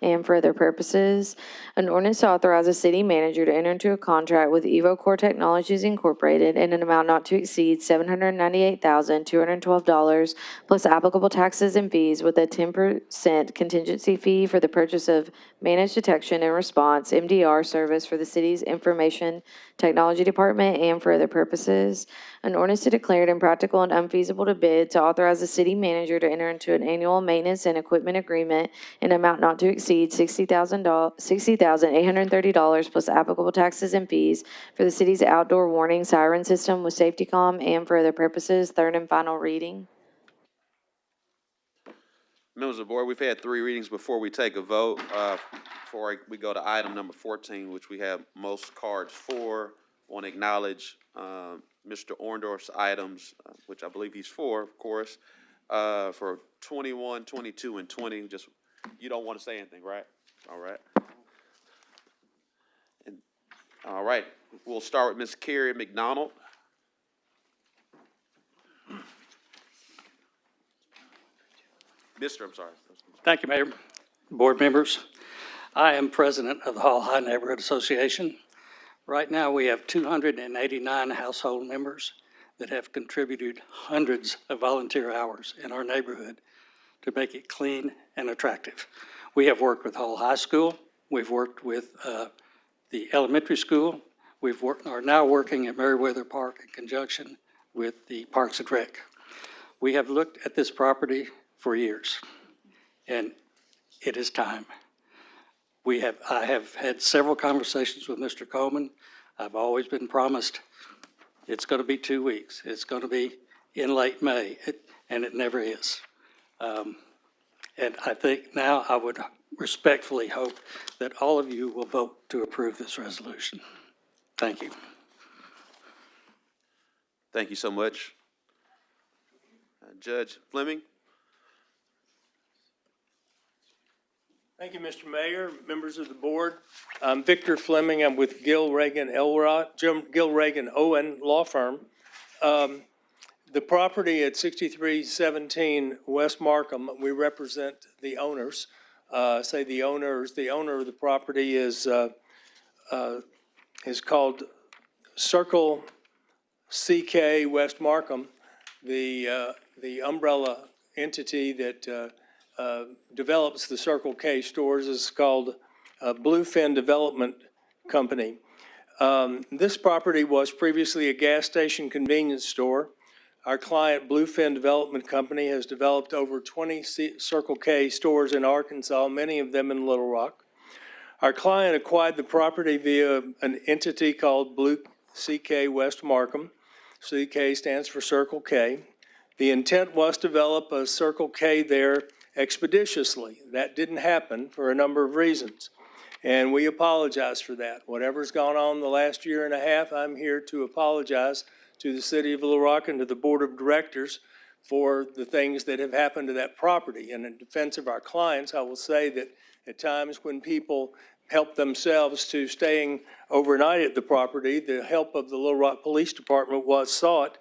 and for other purposes. An ordinance to authorize the city manager to enter into a contract with EvoCore Technologies Incorporated in an amount not to exceed $798,212 plus applicable taxes and fees with a 10% contingency fee for the purchase of managed detection and response MDR service for the city's information technology department and for other purposes. An ordinance to declare it impractical and unfeasible to bid to authorize the city manager to enter into an annual maintenance and equipment agreement in an amount not to exceed $60,830 plus applicable taxes and fees for the city's outdoor warning siren system with SafetyCom and for other purposes. Third and final reading. Members of the board, we've had 3 readings before we take a vote. Before we go to item number 14, which we have most cards for, I want to acknowledge Mr. Orndorff's items, which I believe he's for, of course, for 21, 22, and 20. Just, you don't want to say anything, right? All right. All right. We'll start with Ms. Carrie McDonald. I'm sorry. Thank you, Mayor. Board members, I am president of the Hall High Neighborhood Association. Right now, we have 289 household members that have contributed hundreds of volunteer hours in our neighborhood to make it clean and attractive. We have worked with Hall High School. We've worked with the elementary school. Are now working at Meriwether Park in conjunction with the Parks and Rec. We have looked at this property for years, and it is time. I have had several conversations with Mr. Coleman. I've always been promised it's going to be 2 weeks. It's going to be in late May, and it never is. And I think now I would respectfully hope that all of you will vote to approve this resolution. Thank you. Thank you so much. Judge Fleming. Thank you, Mr. Mayor, members of the board. I'm Victor Fleming. I'm with Gill Reagan Owen Law Firm. The property at 6317 West Markham, we represent the owners. The owner of the property is called Circle CK West Markham. The umbrella entity that develops the Circle K stores is called Bluefin Development Company. This property was previously a gas station convenience store. Our client, Bluefin Development Company, has developed over 20 Circle K stores in Arkansas, many of them in Little Rock. Our client acquired the property via an entity called Blue CK West Markham. CK stands for Circle K. The intent was to develop a Circle K there expeditiously. That didn't happen for a number of reasons, and we apologize for that. Whatever's gone on the last year and a half, I'm here to apologize to the City of Little Rock and to the Board of Directors for the things that have happened to that property. And in defense of our clients, I will say that at times when people help themselves to staying overnight at the property, the help of the Little Rock Police Department was sought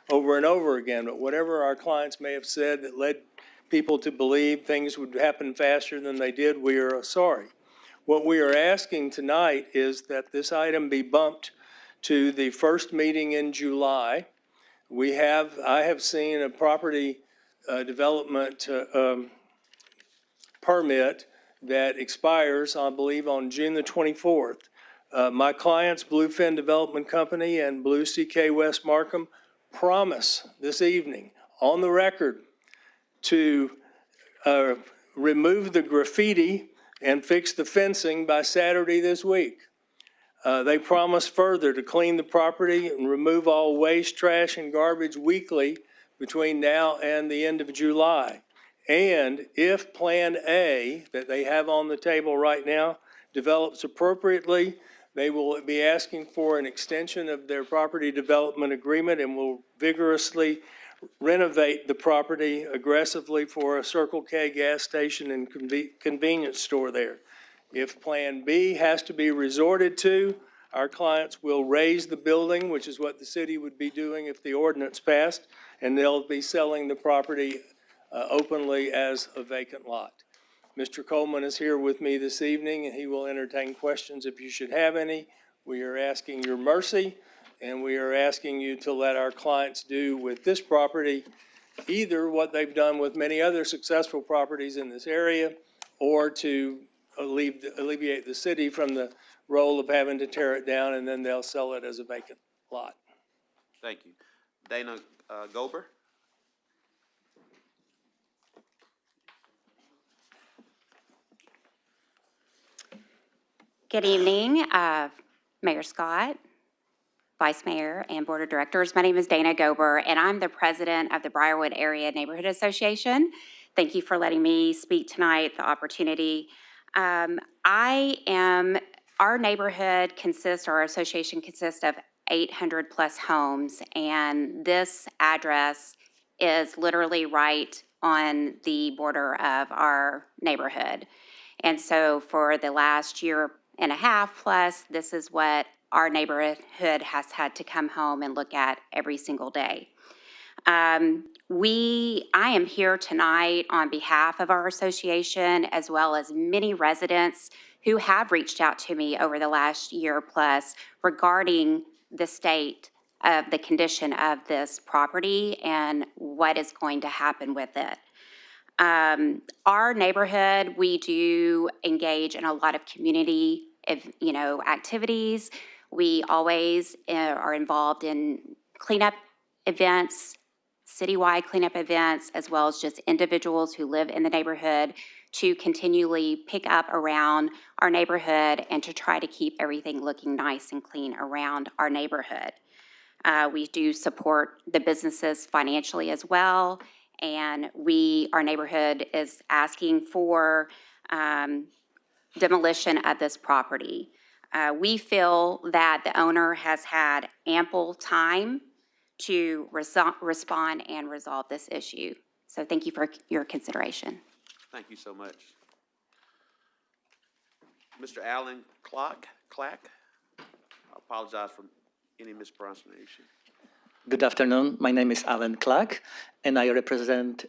over and over again. But whatever our clients may have said that led people to believe things would happen faster than they did, we are sorry. What we are asking tonight is that this item be bumped to the first meeting in July. I have seen a property development permit that expires, I believe, on June the 24th. My clients, Bluefin Development Company and Blue CK West Markham, promise this evening on the record to remove the graffiti and fix the fencing by Saturday this week. They promise further to clean the property and remove all waste, trash, and garbage weekly between now and the end of July. And if Plan A, that they have on the table right now, develops appropriately, they will be asking for an extension of their property development agreement and will vigorously renovate the property aggressively for a Circle K gas station and convenience store there. If Plan B has to be resorted to, our clients will raise the building, which is what the city would be doing if the ordinance passed, and they'll be selling the property openly as a vacant lot. Mr. Coleman is here with me this evening, and he will entertain questions if you should have any. We are asking your mercy, and we are asking you to let our clients do with this property either what they've done with many other successful properties in this area, or to alleviate the city from the role of having to tear it down, and then they'll sell it as a vacant lot. Thank you. Dana Gober? Good evening, Mayor Scott, Vice Mayor, and Board of Directors. My name is Dana Gober, and I'm the president of the Briarwood Area Neighborhood Association. Thank you for letting me speak tonight, the opportunity. Our neighborhood our association consists of 800 plus homes, and this address is literally right on the border of our neighborhood. And so for the last year and a half plus, this is what our neighborhood has had to come home and look at every single day. I am here tonight on behalf of our association, as well as many residents who have reached out to me over the last year plus regarding the state of the condition of this property and what is going to happen with it. Our neighborhood, we do engage in a lot of community, activities. We always are involved in cleanup events, citywide cleanup events, as well as just individuals who live in the neighborhood to continually pick up around our neighborhood and to try to keep everything looking nice and clean around our neighborhood. We do support the businesses financially as well, and our neighborhood is asking for demolition of this property. We feel that the owner has had ample time to respond and resolve this issue. So thank you for your consideration. Thank you so much. Mr. Alan Clack? I apologize for any mispronunciation. Good afternoon. My name is Alan Clack, and I represent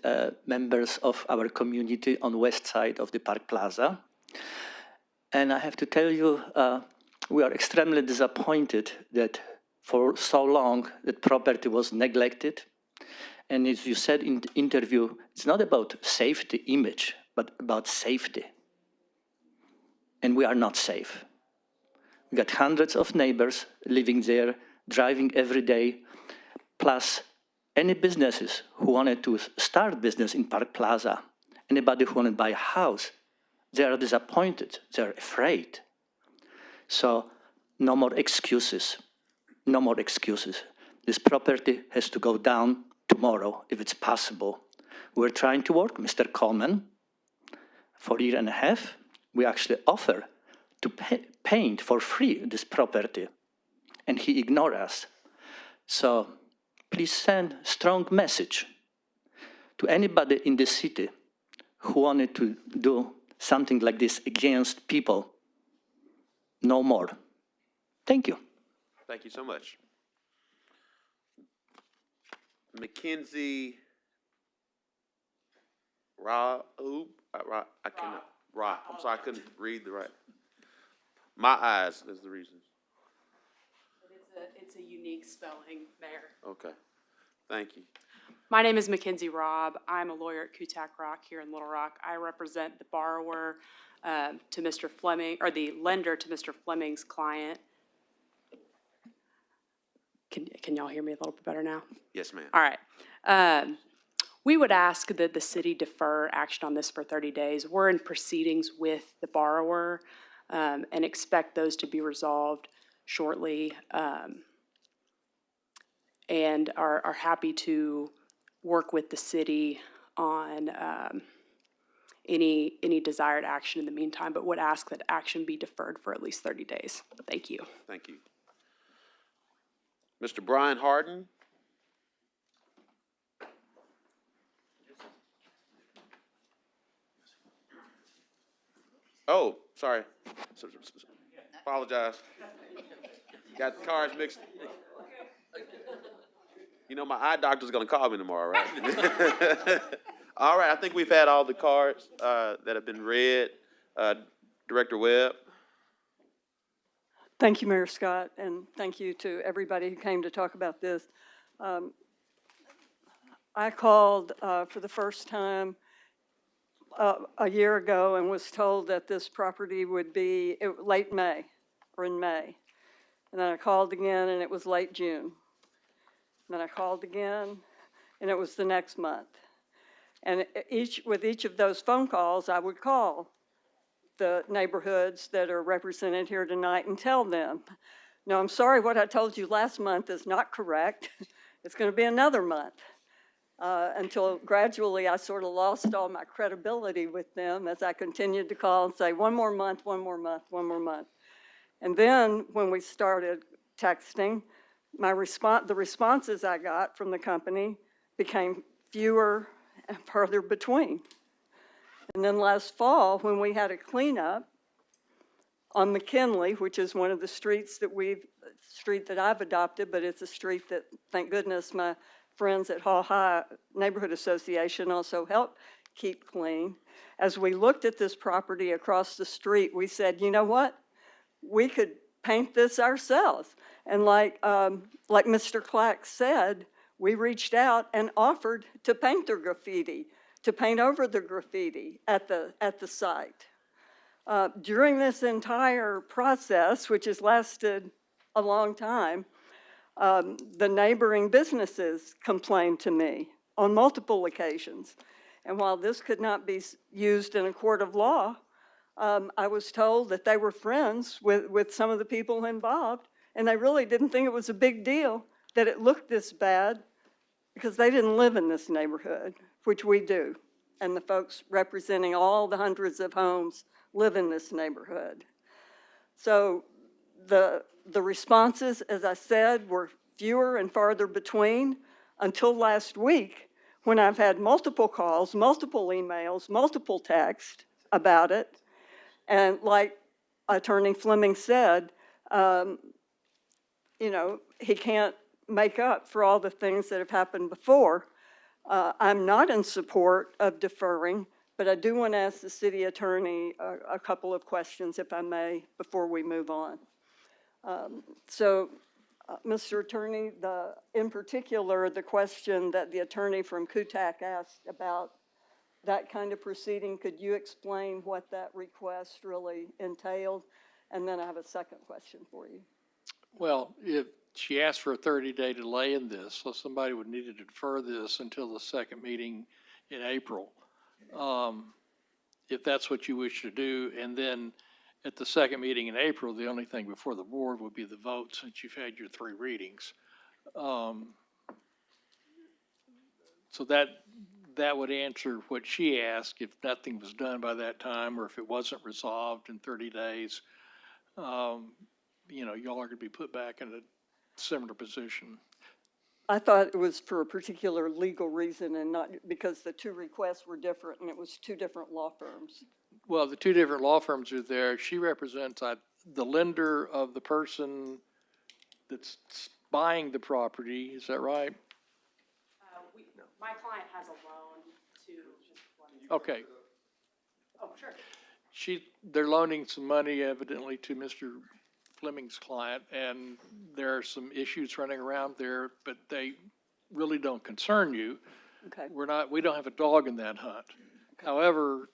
members of our community on the west side of the Park Plaza. And I have to tell you, we are extremely disappointed that for so long that property was neglected. And as you said in the interview, it's not about safety image, but about safety. And we are not safe. We got hundreds of neighbors living there, driving every day, plus any businesses who wanted to start business in Park Plaza, anybody who wanted to buy a house, they are disappointed, they're afraid. So no more excuses, no more excuses. This property has to go down tomorrow if it's possible. We're trying to work, Mr. Coleman. For a year and a half, we actually offer to paint for free this property, and he ignored us. So please send a strong message to anybody in the city who wanted to do something like this against people. No more. Thank you. Thank you so much. Mackenzie I cannot, Ra, I'm sorry, I couldn't read the right. My eyes is the reason. It's a unique spelling, Mayor. Okay, thank you. My name is Mackenzie Robb. I'm a lawyer at Kutak Rock here in Little Rock. I represent the borrower to Mr. Fleming, or the lender to Mr. Fleming's client. Can y'all hear me a little bit better now? Yes, ma'am. All right. We would ask that the city defer action on this for 30 days. We're in proceedings with the borrower and expect those to be resolved shortly, and are happy to work with the city on any desired action in the meantime, but would ask that action be deferred for at least 30 days. Thank you. Thank you. Mr. Brian Harden? Oh, sorry. Apologize. Got the cards mixed. You know, my eye doctor's gonna call me tomorrow, right? All right, I think we've had all the cards that have been read. Director Webb? Thank you, Mayor Scott, and thank you to everybody who came to talk about this. I called for the first time a year ago and was told that this property would be late May or in May. And then I called again and it was late June. And then I called again and it was the next month. And with each of those phone calls, I would call the neighborhoods that are represented here tonight and tell them, no, I'm sorry, what I told you last month is not correct. It's going to be another month. Until gradually I sort of lost all my credibility with them as I continued to call and say, one more month, one more month, one more month. And then when we started texting, the responses I got from the company became fewer and further between. And then last fall, when we had a cleanup on McKinley, which is one of the street that I've adopted, but it's a street that, thank goodness, my friends at Hall High Neighborhood Association also helped keep clean. As we looked at this property across the street, we said, you know what? We could paint this ourselves. And like Mr. Clack said, we reached out and offered to paint the graffiti, to paint over the graffiti at the site. During this entire process, which has lasted a long time, the neighboring businesses complained to me on multiple occasions. And while this could not be used in a court of law, I was told that they were friends with some of the people involved, and they really didn't think it was a big deal that it looked this bad because they didn't live in this neighborhood, which we do. And the folks representing all the hundreds of homes live in this neighborhood. So the responses, as I said, were fewer and farther between until last week when I've had multiple calls, multiple emails, multiple texts about it. And like Attorney Fleming said, you know, he can't make up for all the things that have happened before. I'm not in support of deferring, but I do want to ask the city attorney a couple of questions, if I may, before we move on. Mr. Attorney, in particular, the question that the attorney from Kutak asked about that kind of proceeding, could you explain what that request really entailed? And then I have a second question for you. Well, if she asked for a 30-day delay in this, so somebody would need to defer this until the second meeting in April, if that's what you wish to do. And then at the second meeting in April, the only thing before the board would be the vote, since you've had your 3 readings. So that would answer what she asked if nothing was done by that time, or if it wasn't resolved in 30 days. You know, y'all are going to be put back in a similar position. I thought it was for a particular legal reason and not because the 2 requests were different and it was 2 different law firms. Well, the 2 different law firms are there. She represents the lender of the person that's buying the property. Is that right? My client has a loan to Okay. Oh, sure. They're loaning some money evidently to Mr. Fleming's client, and there are some issues running around there, but they really don't concern you. Okay. We don't have a dog in that hunt. However,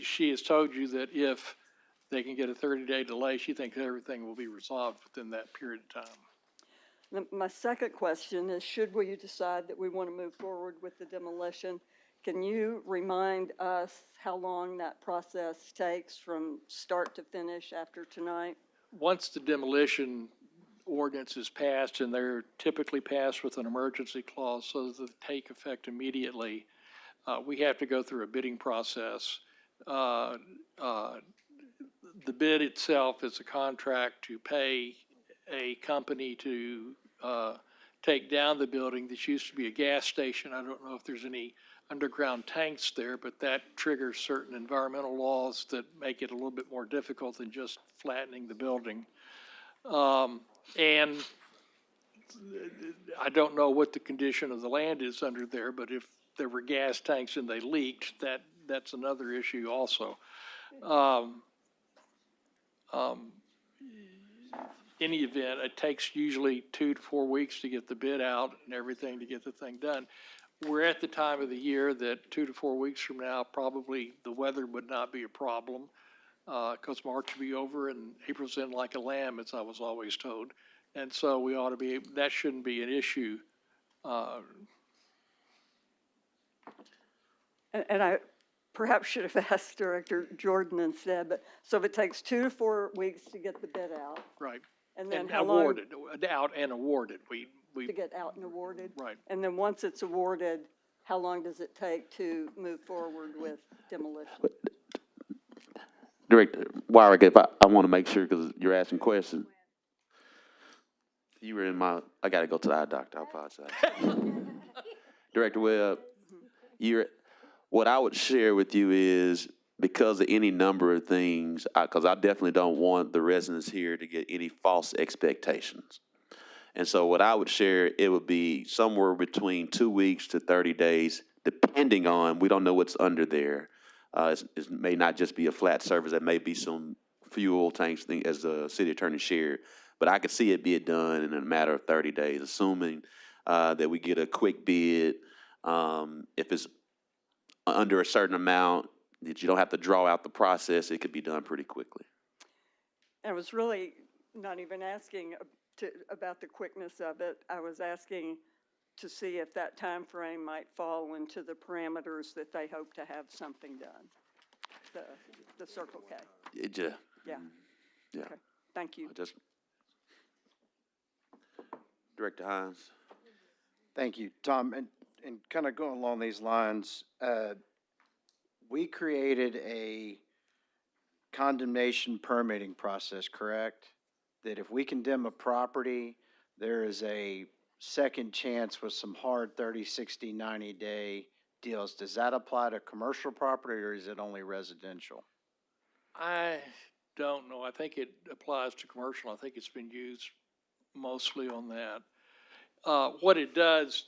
she has told you that if they can get a 30-day delay, she thinks everything will be resolved within that period of time. My second question is, should we decide that we want to move forward with the demolition, can you remind us how long that process takes from start to finish after tonight? Once the demolition ordinance is passed, and they're typically passed with an emergency clause so that they take effect immediately, we have to go through a bidding process. The bid itself is a contract to pay a company to take down the building. This used to be a gas station. I don't know if there's any underground tanks there, but that triggers certain environmental laws that make it a little bit more difficult than just flattening the building. And I don't know what the condition of the land is under there, but if there were gas tanks and they leaked, that's another issue also. Any event, it takes usually 2 to 4 weeks to get the bid out and everything to get the thing done. We're at the time of the year that 2 to 4 weeks from now, probably the weather would not be a problem, because March will be over and April's in like a lamb, as I was always told. And so we ought to be, that shouldn't be an issue. And I perhaps should have asked Director Jordan instead, but so if it takes 2 to 4 weeks to get the bid out. Right. And then And how long? awarded, out and awarded. To get out and awarded? Right. And then once it's awarded, how long does it take to move forward with demolition? Director Wyrick, if I want to make sure, because you're asking questions. You were in my, I got to go to the eye doctor, I apologize. Director Webb, what I would share with you is, because of any number of things, because I definitely don't want the residents here to get any false expectations. And so what I would share, it would be somewhere between 2 weeks to 30 days, depending on, we don't know what's under there. It may not just be a flat surface, it may be some fuel tanks, as the city attorney shared. But I could see it being done in a matter of 30 days, assuming that we get a quick bid. If it's under a certain amount, that you don't have to draw out the process, it could be done pretty quickly. I was really not even asking about the quickness of it. I was asking to see if that time frame might fall into the parameters that they hope to have something done, the Circle K. Yeah. Okay. Thank you. Director Hines. Thank you, Tom. And kind of going along these lines, we created a condemnation permitting process, correct? That if we condemn a property, there is a second chance with some hard 30, 60, 90-day deals. Does that apply to commercial property, or is it only residential? I don't know. I think it applies to commercial. I think it's been used mostly on that. What it does,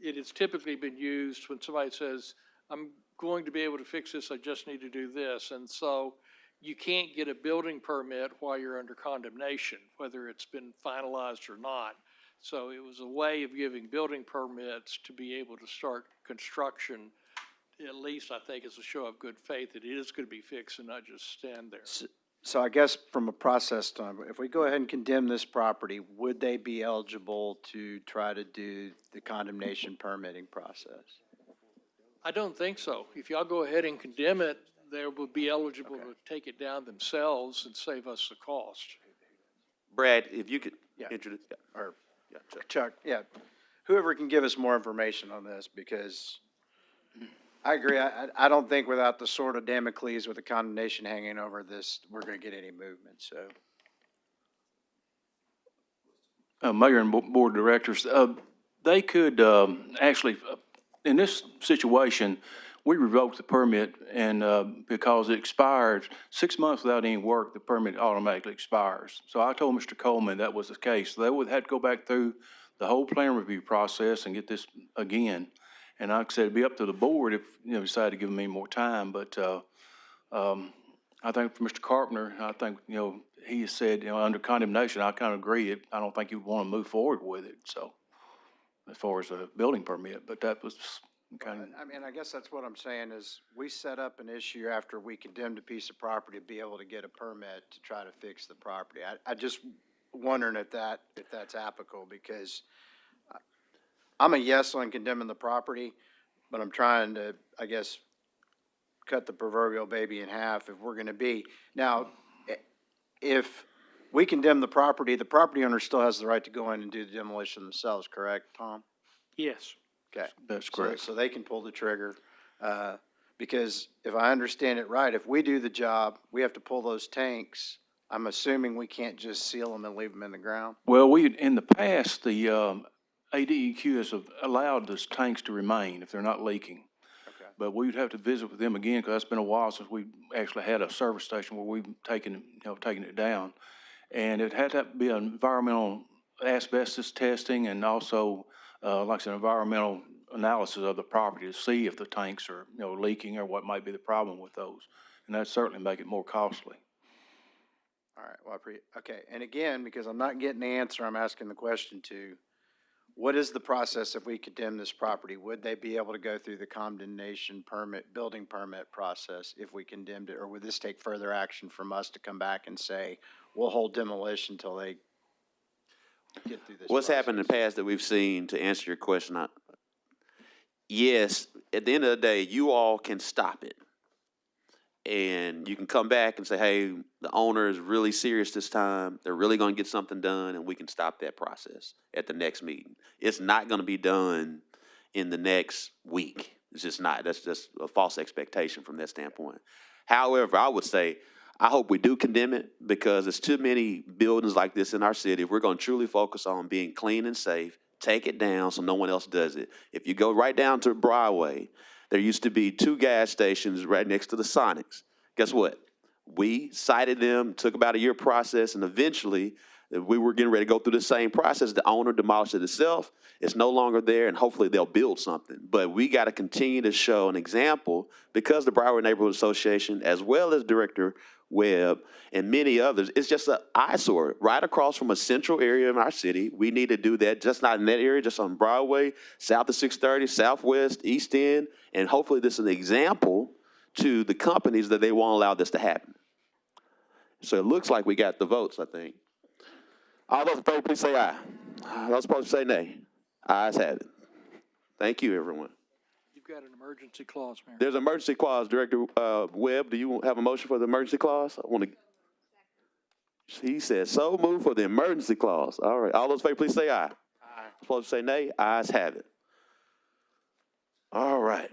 it has typically been used when somebody says, I'm going to be able to fix this, I just need to do this. And so you can't get a building permit while you're under condemnation, whether it's been finalized or not. So it was a way of giving building permits to be able to start construction, at least I think as a show of good faith that it is going to be fixed and not just stand there. So I guess from a process time, if we go ahead and condemn this property, would they be eligible to try to do the condemnation permitting process? I don't think so. If y'all go ahead and condemn it, they will be eligible to take it down themselves and save us the cost. Brad, if you could introduce. Or Chuck, whoever can give us more information on this, because I agree. I don't think without the sword of Damocles with the condemnation hanging over this, we're going to get any movement, so. Mayor and board of directors, they could actually, in this situation, we revoked the permit, and because it expires 6 months without any work, the permit automatically expires. So I told Mr. Coleman that was the case. They would have to go back through the whole plan review process and get this again. And like I said, it'd be up to the board if, decide to give me more time, but, I think for Mr. Carpenter, I think, he has said, under condemnation, I kind of agree. I don't think he would want to move forward with it, so, as far as a building permit, but that was kind of. I mean, I guess that's what I'm saying is we set up an issue after we condemned a piece of property to be able to get a permit to try to fix the property. I just wondering if that's applicable because I'm a yes on condemning the property, but I'm trying to, I guess, cut the proverbial baby in half if we're going to be. Now, if we condemn the property owner still has the right to go in and do the demolition themselves, correct, Tom? Yes. Okay. That's correct. So they can pull the trigger, because if I understand it right, if we do the job, we have to pull those tanks. I'm assuming we can't just seal them and leave them in the ground? Well, in the past, the ADEQ has allowed those tanks to remain if they're not leaking. Okay. But we would have to visit with them again, because it's been a while since we actually had a service station where we've taken it down. And it had to be an environmental asbestos testing and also, like I said, environmental analysis of the property to see if the tanks are, leaking or what might be the problem with those. And that'd certainly make it more costly. All right, well, okay, and again, because I'm not getting the answer I'm asking the question to, what is the process if we condemn this property? Would they be able to go through the condemnation permit, building permit process if we condemned it? Or would this take further action from us to come back and say, we'll hold demolition until they get through this What's process? happened in the past that we've seen, to answer your question, yes, at the end of the day, you all can stop it. And you can come back and say, hey, the owner is really serious this time. They're really going to get something done, and we can stop that process at the next meeting. It's not going to be done in the next week. It's just not. That's just a false expectation from that standpoint. However, I would say, I hope we do condemn it, because there's too many buildings like this in our city. If we're going to truly focus on being clean and safe, take it down so no one else does it. If you go right down to Broadway, there used to be 2 gas stations right next to the Sonics. Guess what? We cited them, took about a year process, and eventually we were getting ready to go through the same process. The owner demolished it itself. It's no longer there, and hopefully they'll build something. But we got to continue to show an example, because the Broward Neighborhood Association, as well as Director Webb and many others, it's just an eyesore right across from a central area in our city. We need to do that, just not in that area, just on Broadway, south of 630, southwest, east end, and hopefully this is an example to the companies that they won't allow this to happen. So it looks like we got the votes, I think. All those in favor, please say aye. Those opposed, say nay. Ayes have it. Thank you, everyone. You've got an emergency clause, Mayor. There's an emergency clause. Director Webb, do you have a motion for the emergency clause? I want to. He said, so move for the emergency clause. All right. All those in favor, please say aye. Aye. Opposed, say nay. Ayes have it. All right.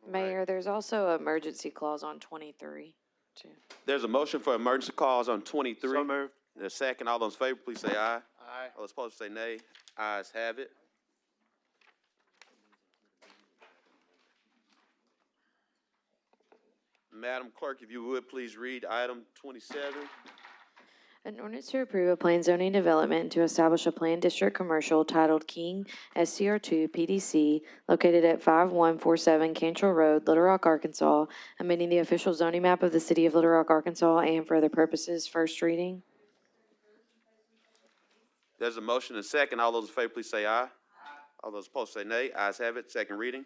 Mayor, there's also an emergency clause on 23, too. There's a motion for emergency clause on 23. So moved. A second. All those in favor, please say aye. Aye. All those opposed, say nay. Ayes have it. Madam Clerk, if you would, please read item 27. An ordinance to approve a planned zoning development to establish a planned district commercial titled King SCR2 PDC located at 5147 Cantrell Road, Little Rock, Arkansas, amending the official zoning map of the city of Little Rock, Arkansas, and for other purposes. First reading. There's a motion and a second. All those in favor, please say aye. Aye. All those opposed, say nay. Ayes have it. Second reading.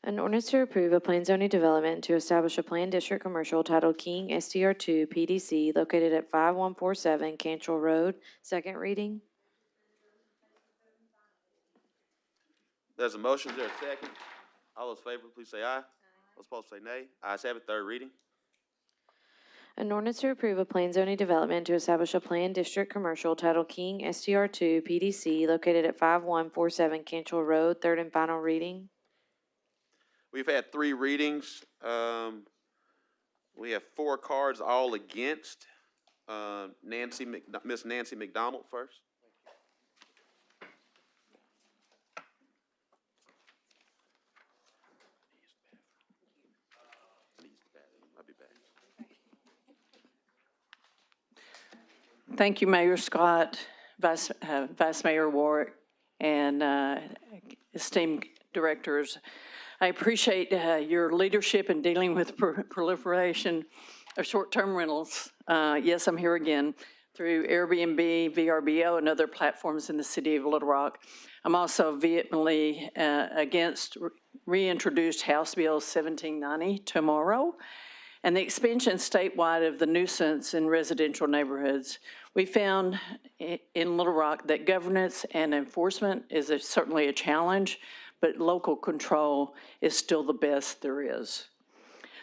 An ordinance to approve a planned zoning development to establish a planned district commercial titled King STR2 PDC located at 5147 Cantrell Road. Second reading. There's a motion. Is there a second? All those in favor, please say aye. Those opposed, say nay. Ayes have it. Third reading. An ordinance to approve a planned zoning development to establish a planned district commercial titled King STR2 PDC located at 5147 Cantrell Road. Third and final reading. We've had 3 readings. We have 4 cards all against. Miss Nancy McDonald first. Thank you, Mayor Scott, Vice Mayor Warwick, and esteemed directors. I appreciate your leadership in dealing with proliferation of short-term rentals. Yes, I'm here again through Airbnb, VRBO, and other platforms in the city of Little Rock. I'm also vehemently against reintroduced House Bill 1790 tomorrow, and the expansion statewide of the nuisance in residential neighborhoods. We found in Little Rock that governance and enforcement is certainly a challenge, but local control is still the best there is.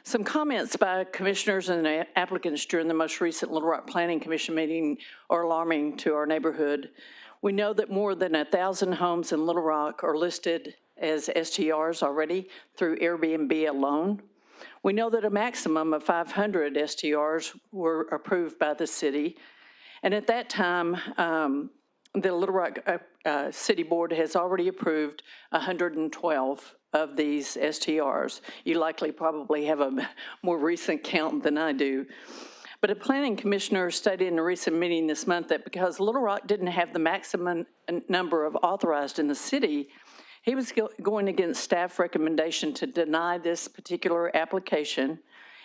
Some comments by commissioners and applicants during the most recent Little Rock Planning Commission meeting are alarming to our neighborhood. We know that more than 1,000 homes in Little Rock are listed as STRs already through Airbnb alone. We know that a maximum of 500 STRs were approved by the city. And at that time, the Little Rock City Board has already approved 112 of these STRs. You likely probably have a more recent count than I do. But a planning commissioner stated in a recent meeting this month that because Little Rock didn't have the maximum number of authorized in the city, he was going against staff recommendation to deny this particular application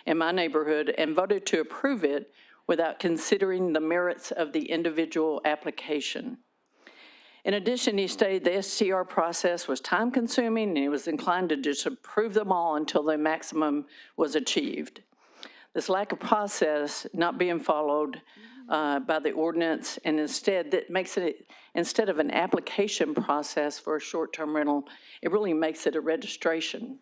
in my neighborhood and voted to approve it without considering the merits of the individual application. In addition, he stated the STR process was time-consuming and he was inclined to just approve them all until the maximum was achieved. This lack of process not being followed by the ordinance, and instead that makes it, instead of an application process for a short-term rental, it really makes it a registration.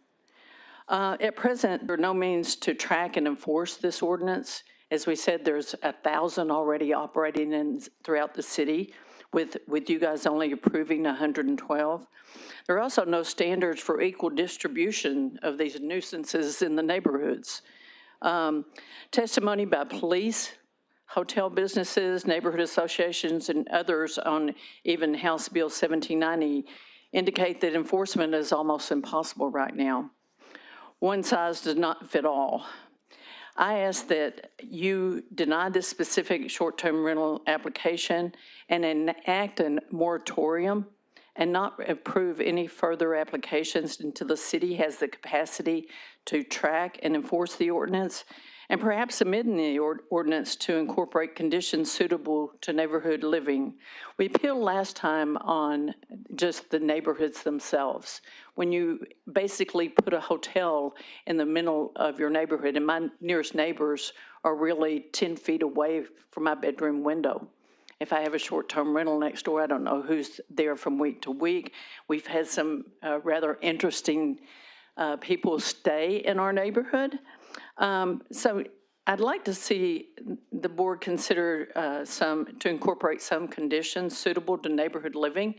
At present, there are no means to track and enforce this ordinance. As we said, there's 1,000 already operating throughout the city, with you guys only approving 112. There are also no standards for equal distribution of these nuisances in the neighborhoods. Testimony by police, hotel businesses, neighborhood associations, and others on even House Bill 1790 indicate that enforcement is almost impossible right now. One size does not fit all. I ask that you deny this specific short-term rental application and enact a moratorium and not approve any further applications until the city has the capacity to track and enforce the ordinance, and perhaps amend the ordinance to incorporate conditions suitable to neighborhood living. We appealed last time on just the neighborhoods themselves. When you basically put a hotel in the middle of your neighborhood, and my nearest neighbors are really 10 feet away from my bedroom window. If I have a short-term rental next door, I don't know who's there from week to week. We've had some rather interesting people stay in our neighborhood. So I'd like to see the board consider to incorporate some conditions suitable to neighborhood living.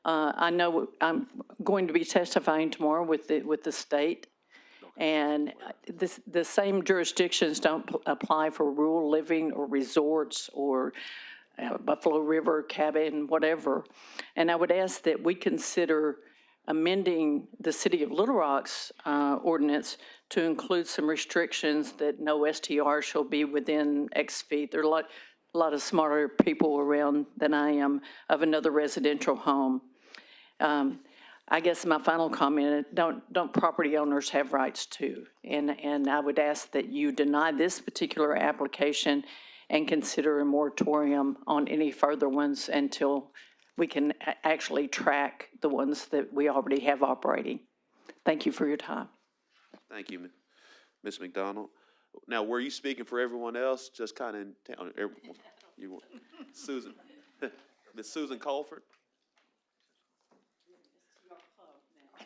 I know I'm going to be testifying tomorrow with the state, and the same jurisdictions don't apply for rural living or resorts or Buffalo River cabin, whatever. And I would ask that we consider amending the City of Little Rock's ordinance to include some restrictions that no STR shall be within X feet. There are a lot of smarter people around than I am of another residential home. I guess my final comment, don't property owners have rights too? And I would ask that you deny this particular application and consider a moratorium on any further ones until we can actually track the ones that we already have operating. Thank you for your time. Thank you, Ms. McDonald. Now, were you speaking for everyone else? Just kind of, you, Susan, Ms. Susan Colford?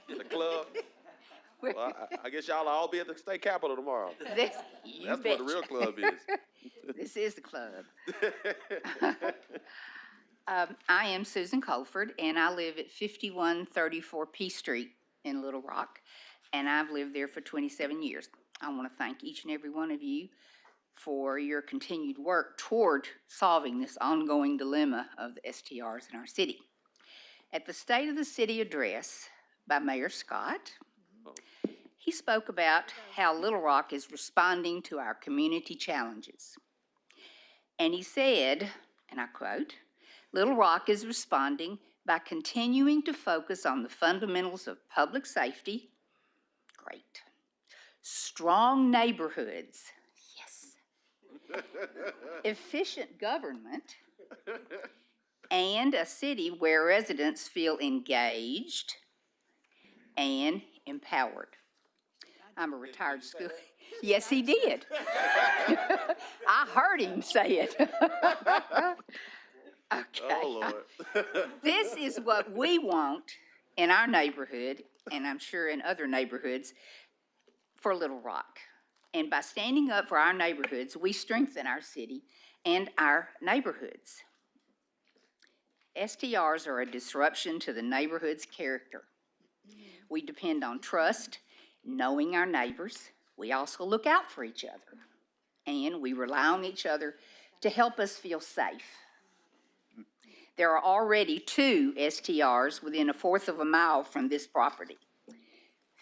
The club? Well, I guess y'all will all be at the state capitol tomorrow. That's what the real club is. This is the club. I am Susan Colford, and I live at 5134 P Street in Little Rock, and I've lived there for 27 years. I want to thank each and every one of you for your continued work toward solving this ongoing dilemma of the STRs in our city. At the State of the City address by Mayor Scott, he spoke about how Little Rock is responding to our community challenges. And he said and I quote, "Little Rock is responding by continuing to focus on the fundamentals of public safety," great, "strong neighborhoods," yes, "efficient government," and a city where residents feel engaged and empowered. I'm a retired school. Yes, he did. I heard him say it. Okay. Oh, Lord. This is what we want in our neighborhood, and I'm sure in other neighborhoods, for Little Rock. And by standing up for our neighborhoods, we strengthen our city and our neighborhoods. STRs are a disruption to the neighborhood's character. We depend on trust, knowing our neighbors. We also look out for each other, and we rely on each other to help us feel safe. There are already 2 STRs within a fourth of a mile from this property,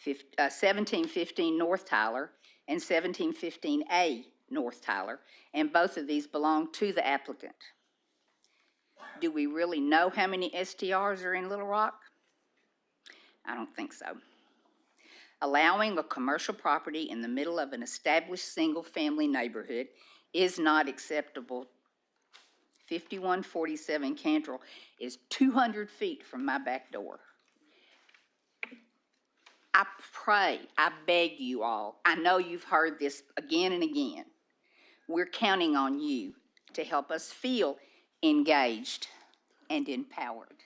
1715 North Tyler and 1715A North Tyler, and both of these belong to the applicant. Do we really know how many STRs are in Little Rock? I don't think so. Allowing a commercial property in the middle of an established single-family neighborhood is not acceptable. 5147 Cantrell is 200 feet from my back door. I pray, I beg you all, I know you've heard this again and again. We're counting on you to help us feel engaged and empowered.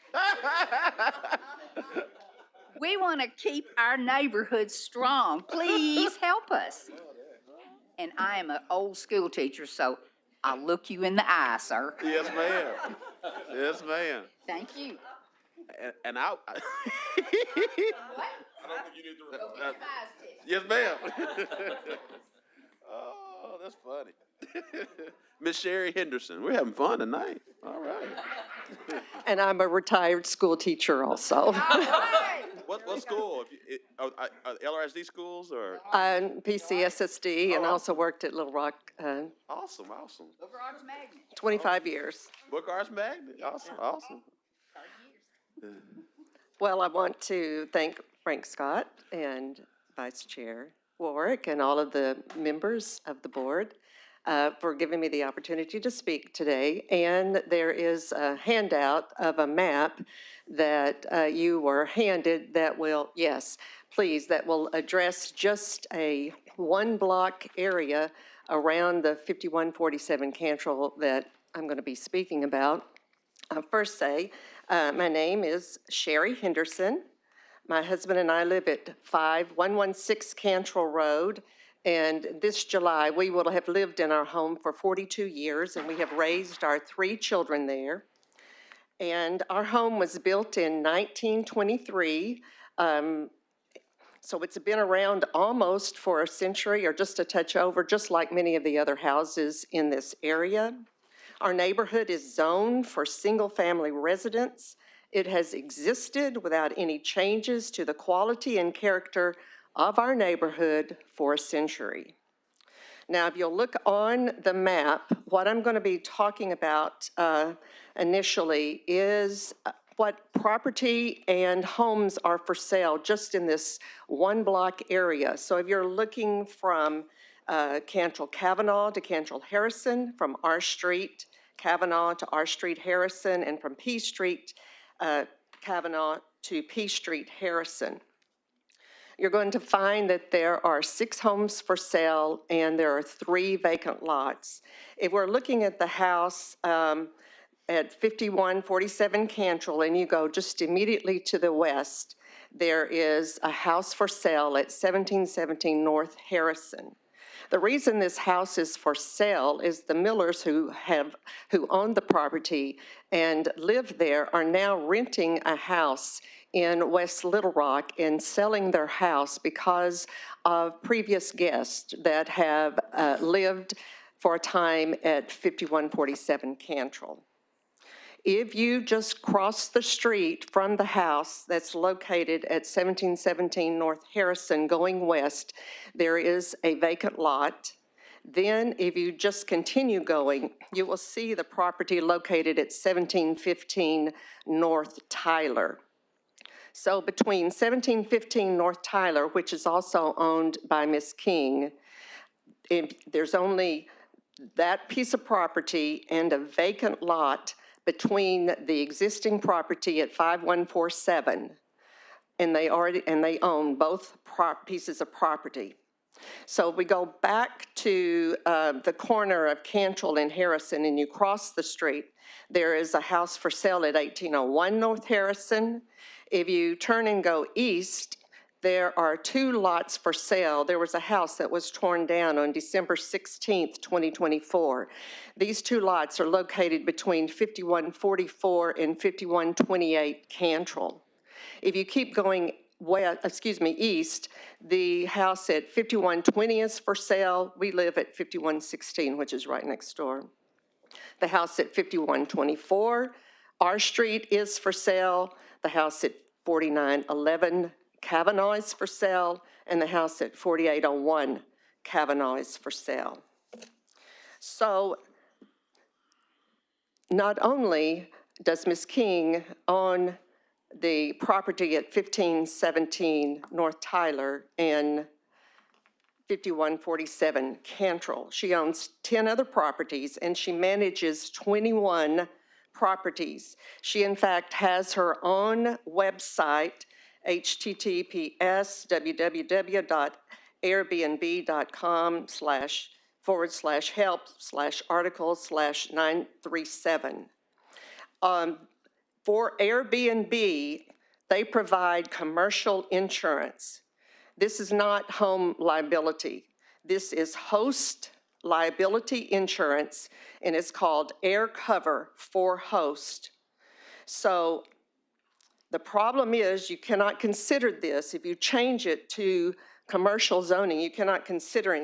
We want to keep our neighborhood strong. Please help us. And I am an old school teacher, so I'll look you in the eye, sir. Yes, ma'am. Yes, ma'am. Thank you. And I don't think you need to. Yes, ma'am. Oh, that's funny. Miss Sherry Henderson, we're having fun tonight. All right. And I'm a retired school teacher also. What school? Are LRSD schools or? PCSSD, and also worked at Little Rock Awesome. 25 years. Book Arts Magnet. Awesome. Well, I want to thank Frank Scott and Vice Chair Warwick and all of the members of the board for giving me the opportunity to speak today. And there is a handout of a map that you were handed that will, yes, please, that will address just a 1-block area around the 5147 Cantrell that I'm going to be speaking about. I'll first say, my name is Sherry Henderson. My husband and I live at 5116 Cantrell Road, and this July we will have lived in our home for 42 years, and we have raised our 3 children there. And our home was built in 1923, so it's been around almost for a century or just a touch over, just like many of the other houses in this area. Our neighborhood is zoned for single-family residence. It has existed without any changes to the quality and character of our neighborhood for a century. Now, if you'll look on the map, what I'm going to be talking about initially is what property and homes are for sale just in this 1-block area. So if you're looking from Cantrell Cavanaugh to Cantrell Harrison, from R Street Cavanaugh to R Street Harrison, and from P Street Cavanaugh to P Street Harrison, you're going to find that there are 6 homes for sale and there are 3 vacant lots. If we're looking at the house at 5147 Cantrell and you go just immediately to the west, there is a house for sale at 1717 North Harrison. The reason this house is for sale is the Millers who own the property and live there are now renting a house in West Little Rock and selling their house because of previous guests that have lived for a time at 5147 Cantrell. If you just cross the street from the house that's located at 1717 North Harrison going west, there is a vacant lot. Then if you just continue going, you will see the property located at 1715 North Tyler. So between 1715 North Tyler, which is also owned by Ms. King, there's only that piece of property and a vacant lot between the existing property at 5147. And they own both pieces of property. So we go back to the corner of Cantrell and Harrison, and you cross the street. There is a house for sale at 1801 North Harrison. If you turn and go east, there are 2 lots for sale. There was a house that was torn down on December 16th, 2024. These 2 lots are located between 5144 and 5128 Cantrell. If you keep going east, the house at 5120 is for sale. We live at 5116, which is right next door. The house at 5124, our street is for sale. The house at 4911 Kavanaugh is for sale, and the house at 4801 Kavanaugh is for sale. So not only does Ms. King own the property at 1517 North Tyler and 5147 Cantrell. She owns 10 other properties, and she manages 21 properties. She, in fact, has her own website, https://airbnb.com/forward/help/articles/937. For Airbnb, they provide commercial insurance. This is not home liability. This is host liability insurance, and it's called Air Cover for Host. So the problem is you cannot consider this. If you change it to commercial zoning, you cannot consider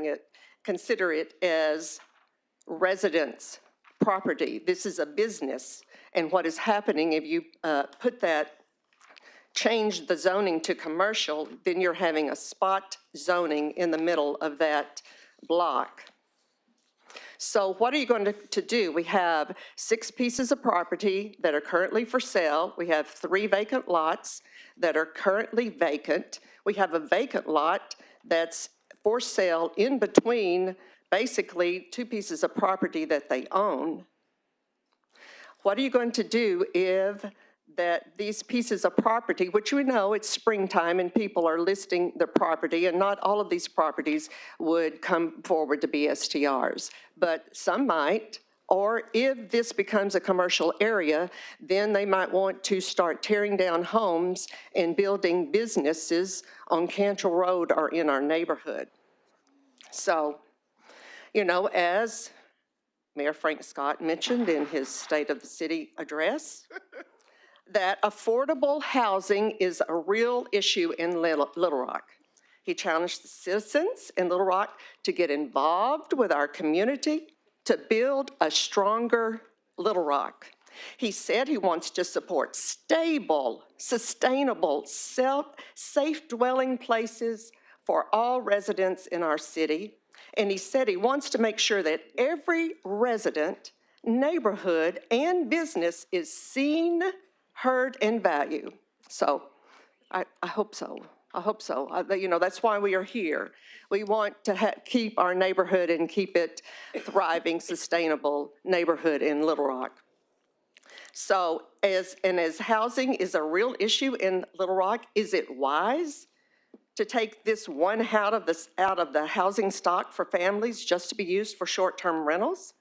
it as residence property. This is a business. And what is happening if you change the zoning to commercial, then you're having a spot zoning in the middle of that block. So what are you going to do? We have 6 pieces of property that are currently for sale. We have 3 vacant lots that are currently vacant. We have a vacant lot that's for sale in between basically 2 pieces of property that they own. What are you going to do if these pieces of property, which we know it's springtime and people are listing their property, and not all of these properties would come forward to be STRs, but some might. Or if this becomes a commercial area, then they might want to start tearing down homes and building businesses on Cantrell Road or in our neighborhood. So, as Mayor Frank Scott mentioned in his State of the City address, that affordable housing is a real issue in Little Rock. He challenged the citizens in Little Rock to get involved with our community to build a stronger Little Rock. He said he wants to support stable, sustainable, safe dwelling places for all residents in our city. And he said he wants to make sure that every resident, neighborhood, and business is seen, heard, and valued. So I hope so. I hope so. That's why we are here. We want to keep our neighborhood and keep it thriving, sustainable neighborhood in Little Rock. So as housing is a real issue in Little Rock, is it wise to take this one out of the housing stock for families just to be used for short-term rentals?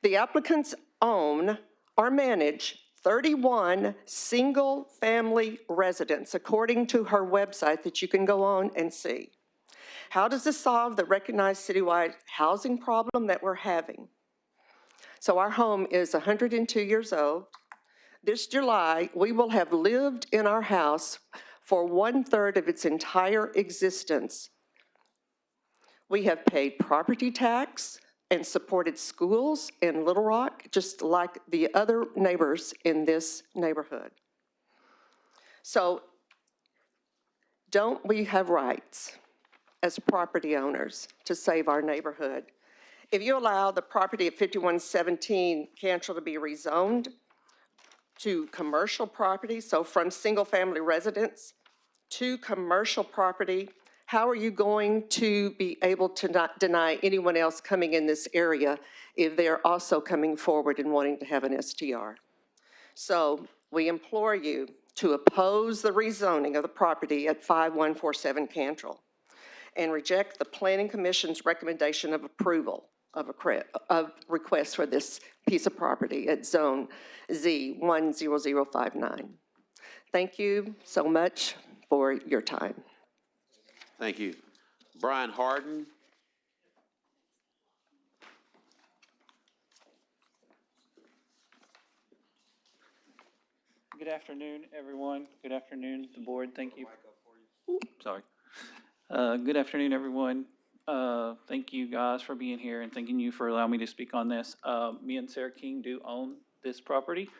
The applicants own or manage 31 single-family residents, according to her website that you can go on and see. How does this solve the recognized citywide housing problem that we're having? So our home is 102 years old. This July, we will have lived in our house for 1/3 of its entire existence. We have paid property tax and supported schools in Little Rock, just like the other neighbors in this neighborhood. So don't we have rights as property owners to save our neighborhood? if you allow the property at 5117 Cantrell to be rezoned to commercial property, so from single-family residence to commercial property, how are you going to be able to not deny anyone else coming in this area if they're also coming forward and wanting to have an STR? So we implore you to oppose the rezoning of the property at 5147 Cantrell and reject the Planning Commission's recommendation of approval of request for this piece of property at Zone Z 10059. Thank you so much for your time. Thank you. Brian Harden. Good afternoon, everyone. Good afternoon, the board. Thank you. Sorry. Good afternoon, everyone. Thank you guys for being here and thanking you for allowing me to speak on this. Me and Sarah King do own this property.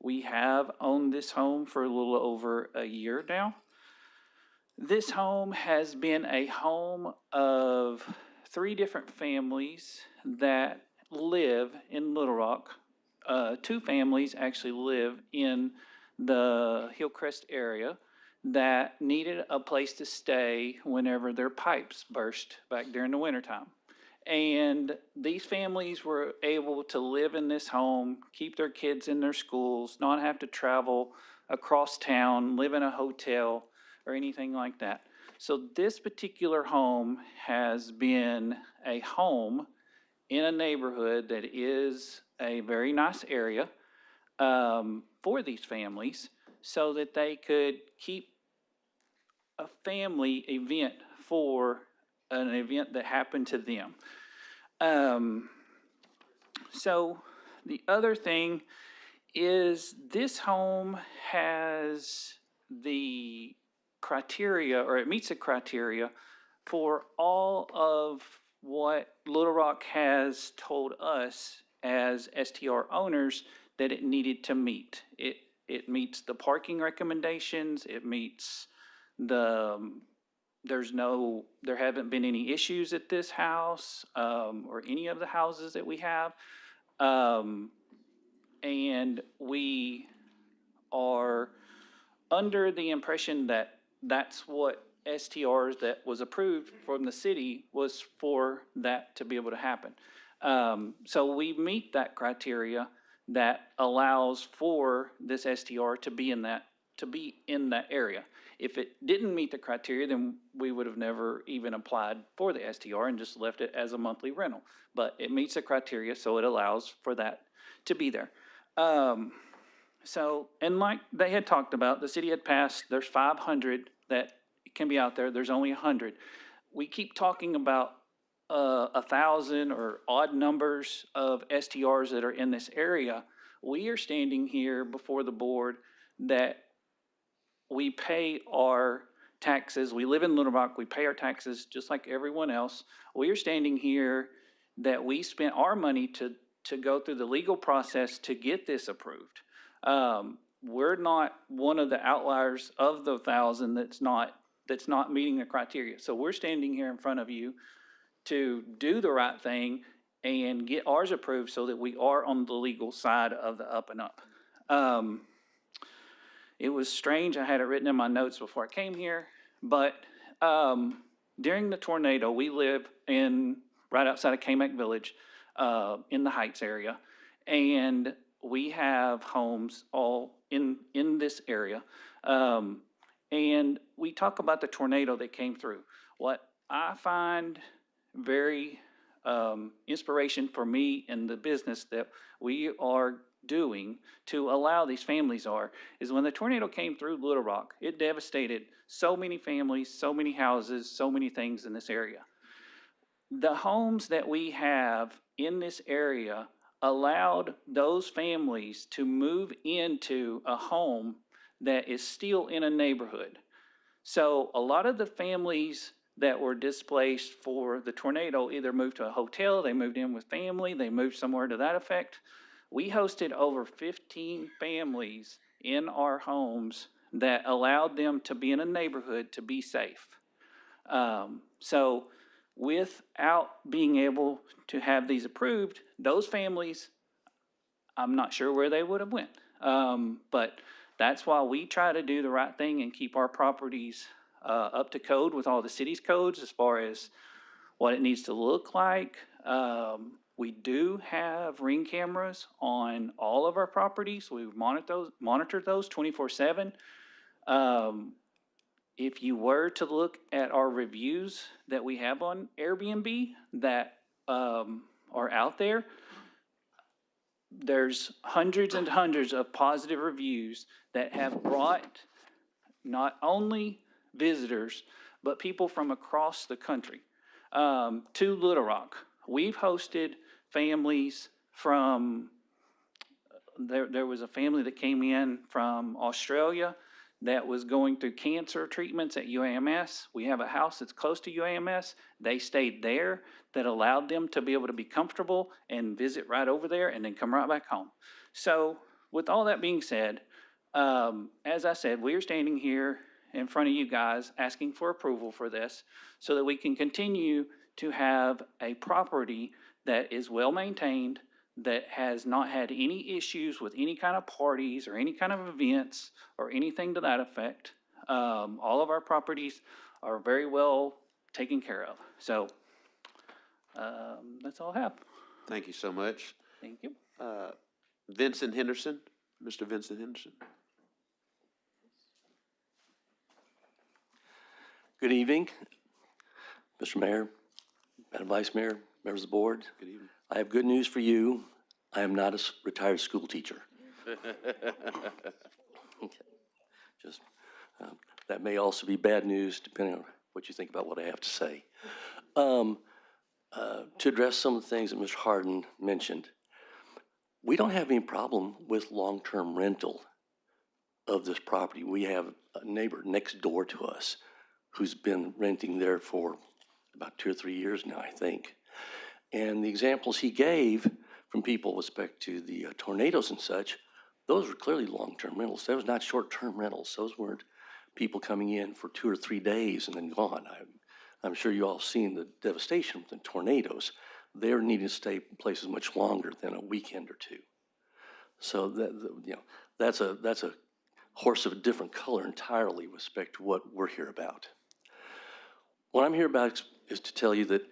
We have owned this home for a little over a year now. This home has been a home of 3 different families that live in Little Rock. 2 families actually live in the Hillcrest area that needed a place to stay whenever their pipes burst back during the wintertime. And these families were able to live in this home, keep their kids in their schools, not have to travel across town, live in a hotel, or anything like that. So this particular home has been a home in a neighborhood that is a very nice area for these families so that they could keep a family event for an event that happened to them. So the other thing is this home has the criteria, or it meets the criteria for all of what Little Rock has told us as STR owners that it needed to meet. It meets the parking recommendations, it meets there haven't been any issues at this house, or any of the houses that we have. And we are under the impression that that's what STRs that was approved from the city was for that to be able to happen. So we meet that criteria that allows for this STR to be in that area. If it didn't meet the criteria, then we would have never even applied for the STR and just left it as a monthly rental. But it meets the criteria, so it allows for that to be there. So, and like they had talked about, the city had passed, there's 500 that can be out there, there's only 100. We keep talking about 1,000 or odd numbers of STRs that are in this area. We are standing here before the board that we pay our taxes. We live in Little Rock, we pay our taxes just like everyone else. We are standing here that we spent our money to go through the legal process to get this approved. We're not one of the outliers of the 1,000 that's not meeting the criteria. So we're standing here in front of you to do the right thing and get ours approved so that we are on the legal side of the up and up. It was strange, I had it written in my notes before I came here, but during the tornado, we live right outside of Kamak Village, in the Heights area, and we have homes all in this area. And we talk about the tornado that came through. What I find very inspiration for me in the business that we are doing to allow these families is when the tornado came through Little Rock, it devastated so many families, so many houses, so many things in this area. The homes that we have in this area allowed those families to move into a home that is still in a neighborhood. So a lot of the families that were displaced for the tornado either moved to a hotel, they moved in with family, they moved somewhere to that effect. We hosted over 15 families in our homes that allowed them to be in a neighborhood to be safe. So without being able to have these approved, those families, I'm not sure where they would have went. But that's why we try to do the right thing and keep our properties up to code with all the city's codes as far as what it needs to look like. We do have ring cameras on all of our properties. We monitor those 24/7. If you were to look at our reviews that we have on Airbnb that are out there, there's hundreds and hundreds of positive reviews that have brought not only visitors, but people from across the country to Little Rock. We've hosted families from, there was a family that came in from Australia that was going through cancer treatments at UAMS. We have a house that's close to UAMS. They stayed there. That allowed them to be able to be comfortable and visit right over there and then come right back home. So with all that being said, as I said, we are standing here in front of you guys asking for approval for this so that we can continue to have a property that is well maintained, that has not had any issues with any kind of parties or any kind of events or anything to that effect. All of our properties are very well taken care of. So that's all I have. Thank you so much. Thank you. Vincent Henderson, Mr. Vincent Henderson. Good evening, Mr. Mayor, Madam Vice Mayor, members of the board. Good evening. I have good news for you. I am not a retired school teacher. Just, that may also be bad news depending on what you think about what I have to say. To address some of the things that Mr. Harden mentioned, we don't have any problem with long-term rental of this property. We have a neighbor next door to us who's been renting there for about 2 or 3 years now, I think. And the examples he gave from people with respect to the tornadoes and such, those were clearly long-term rentals. Those were not short-term rentals. Those weren't people coming in for 2 or 3 days and then gone. I'm sure you all seen the devastation with the tornadoes. They're needing to stay in places much longer than a weekend or two. So that's a horse of a different color entirely with respect to what we're here about. What I'm here about is to tell you that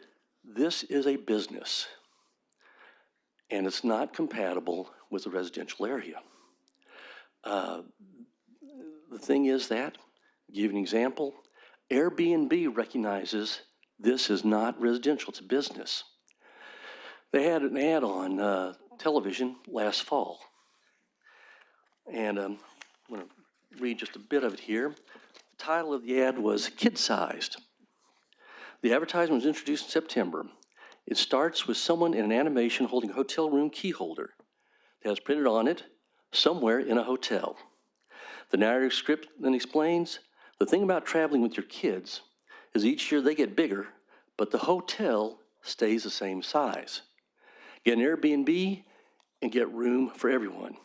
this is a business and it's not compatible with a residential area. The thing is that, I'll give you an example, Airbnb recognizes this is not residential, it's a business. They had an ad on television last fall. And I'm going to read just a bit of it here. The title of the ad was Kid-Sized. The advertisement was introduced in September. It starts with someone in an animation holding a hotel room key holder. It has printed on it, somewhere in a hotel. The narrative script then explains, the thing about traveling with your kids is each year they get bigger, but the hotel stays the same size. Get an Airbnb and get room for everyone.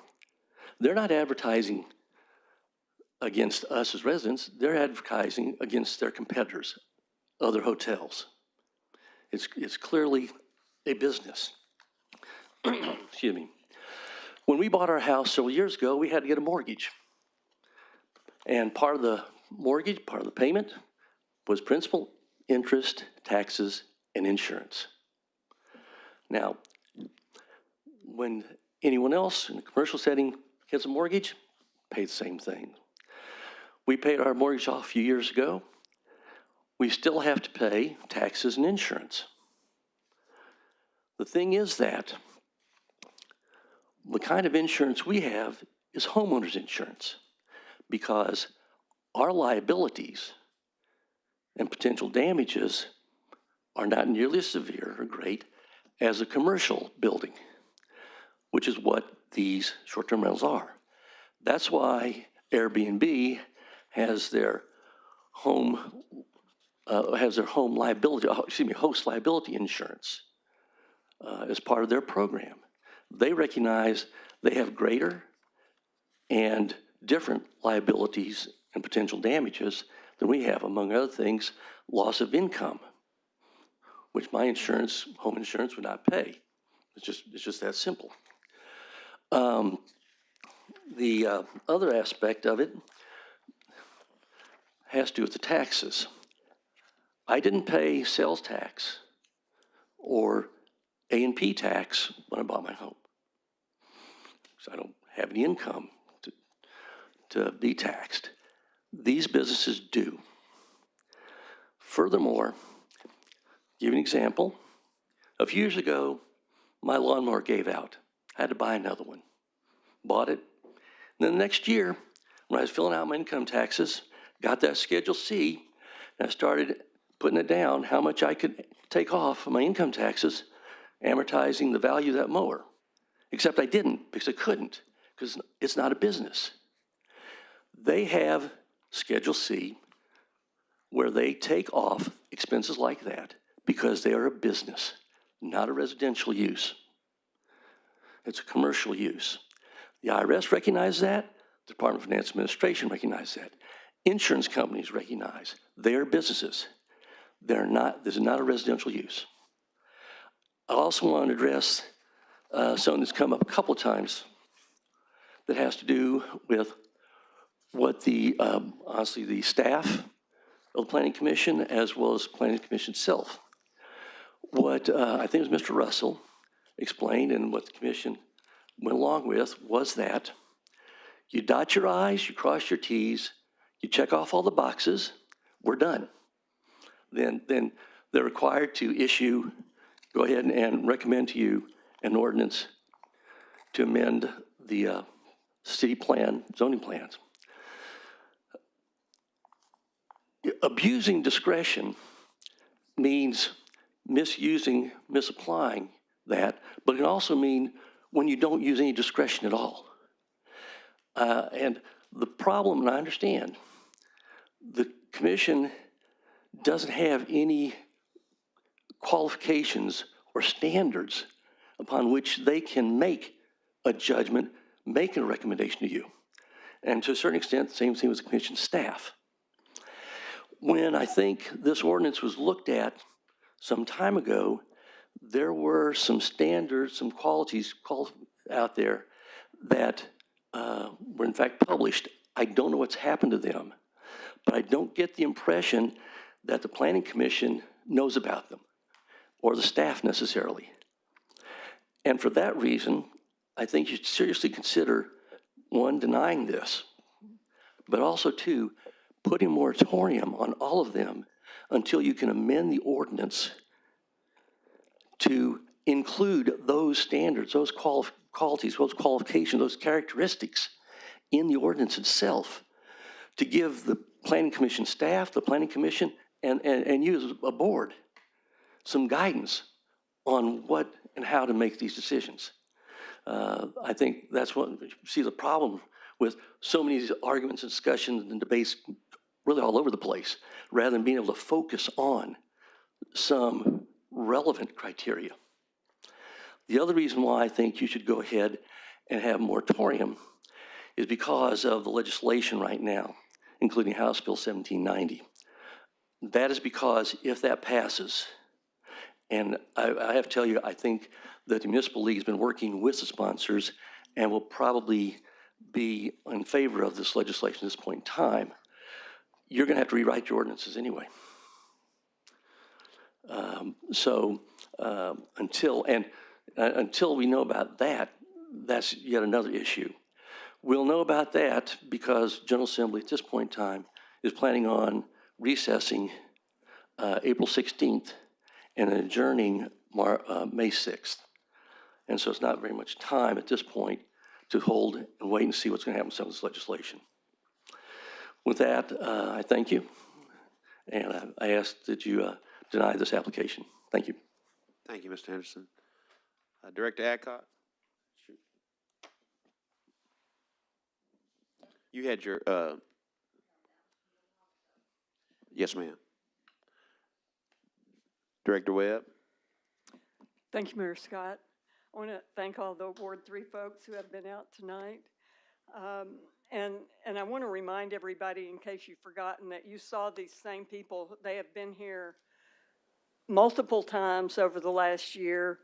They're not advertising against us as residents, they're advertising against their competitors, other hotels. It's clearly a business. Excuse me. When we bought our house several years ago, we had to get a mortgage. And part of the mortgage, part of the payment, was principal, interest, taxes, and insurance. Now, when anyone else in a commercial setting gets a mortgage, pay the same thing. We paid our mortgage off a few years ago. We still have to pay taxes and insurance. The thing is that the kind of insurance we have is homeowners insurance because our liabilities and potential damages are not nearly as severe or great as a commercial building, which is what these short-term rentals are. That's why Airbnb has their host liability insurance as part of their program. They recognize they have greater and different liabilities and potential damages than we have, among other things, loss of income, which my insurance, home insurance, would not pay. It's just that simple. The other aspect of it has to do with the taxes. I didn't pay sales tax or A&P tax when I bought my home. So I don't have any income to be taxed. These businesses do. Furthermore, give you an example. A few years ago, my lawnmower gave out. I had to buy another one. Bought it. And then the next year, when I was filling out my income taxes, got that Schedule C, and I started putting it down how much I could take off of my income taxes, amortizing the value of that mower. Except I didn't, because I couldn't, because it's not a business. They have Schedule C where they take off expenses like that because they are a business, not a residential use. It's a commercial use. The IRS recognizes that. The Department of Finance Administration recognizes that. Insurance companies recognize they are businesses. This is not a residential use. I also want to address something that's come up a couple of times that has to do with what honestly, the staff of the Planning Commission, as well as the Planning Commission itself. What I think it was Mr. Russell explained, and what the Commission went along with, was that you dot your I's, you cross your T's, you check off all the boxes, we're done. Then they're required to go ahead and recommend to you an ordinance to amend the city plan, zoning plans. Abusing discretion means misapplying that, but it can also mean when you don't use any discretion at all. And the problem, and I understand, the commission doesn't have any qualifications or standards upon which they can make a judgment, make a recommendation to you. And to a certain extent, the same thing with the commission staff. When I think this ordinance was looked at some time ago, there were some standards, some qualities out there that were in fact published. I don't know what's happened to them, but I don't get the impression that the Planning Commission knows about them, or the staff necessarily. And for that reason, I think you should seriously consider, one, denying this, but also two, putting a moratorium on all of them until you can amend the ordinance to include those standards, those qualities, those qualifications, those characteristics in the ordinance itself, to give the Planning Commission staff, the Planning Commission, and you as a board some guidance on what and how to make these decisions. I think that's what you see the problem with so many of these arguments and discussions and debates really all over the place, rather than being able to focus on some relevant criteria. The other reason why I think you should go ahead and have a moratorium is because of the legislation right now, including House Bill 1790. That is because if that passes, and I have to tell you, I think that the Municipal League has been working with the sponsors and will probably be in favor of this legislation at this point in time, you're going to have to rewrite your ordinances anyway. Until we know about that, that's yet another issue. We'll know about that because General Assembly at this point in time is planning on recessing April 16th and adjourning May 6th. And so it's not very much time at this point to hold and wait and see what's going to happen with some of this legislation. With that, I thank you, and I ask that you deny this application. Thank you. Thank you, Mr. Henderson. Director Adcock? You had your, yes, ma'am. Director Webb? Thank you, Mayor Scott. I want to thank all the Ward 3 folks who have been out tonight. And I want to remind everybody, in case you've forgotten, that you saw these same people. They have been here multiple times over the last year,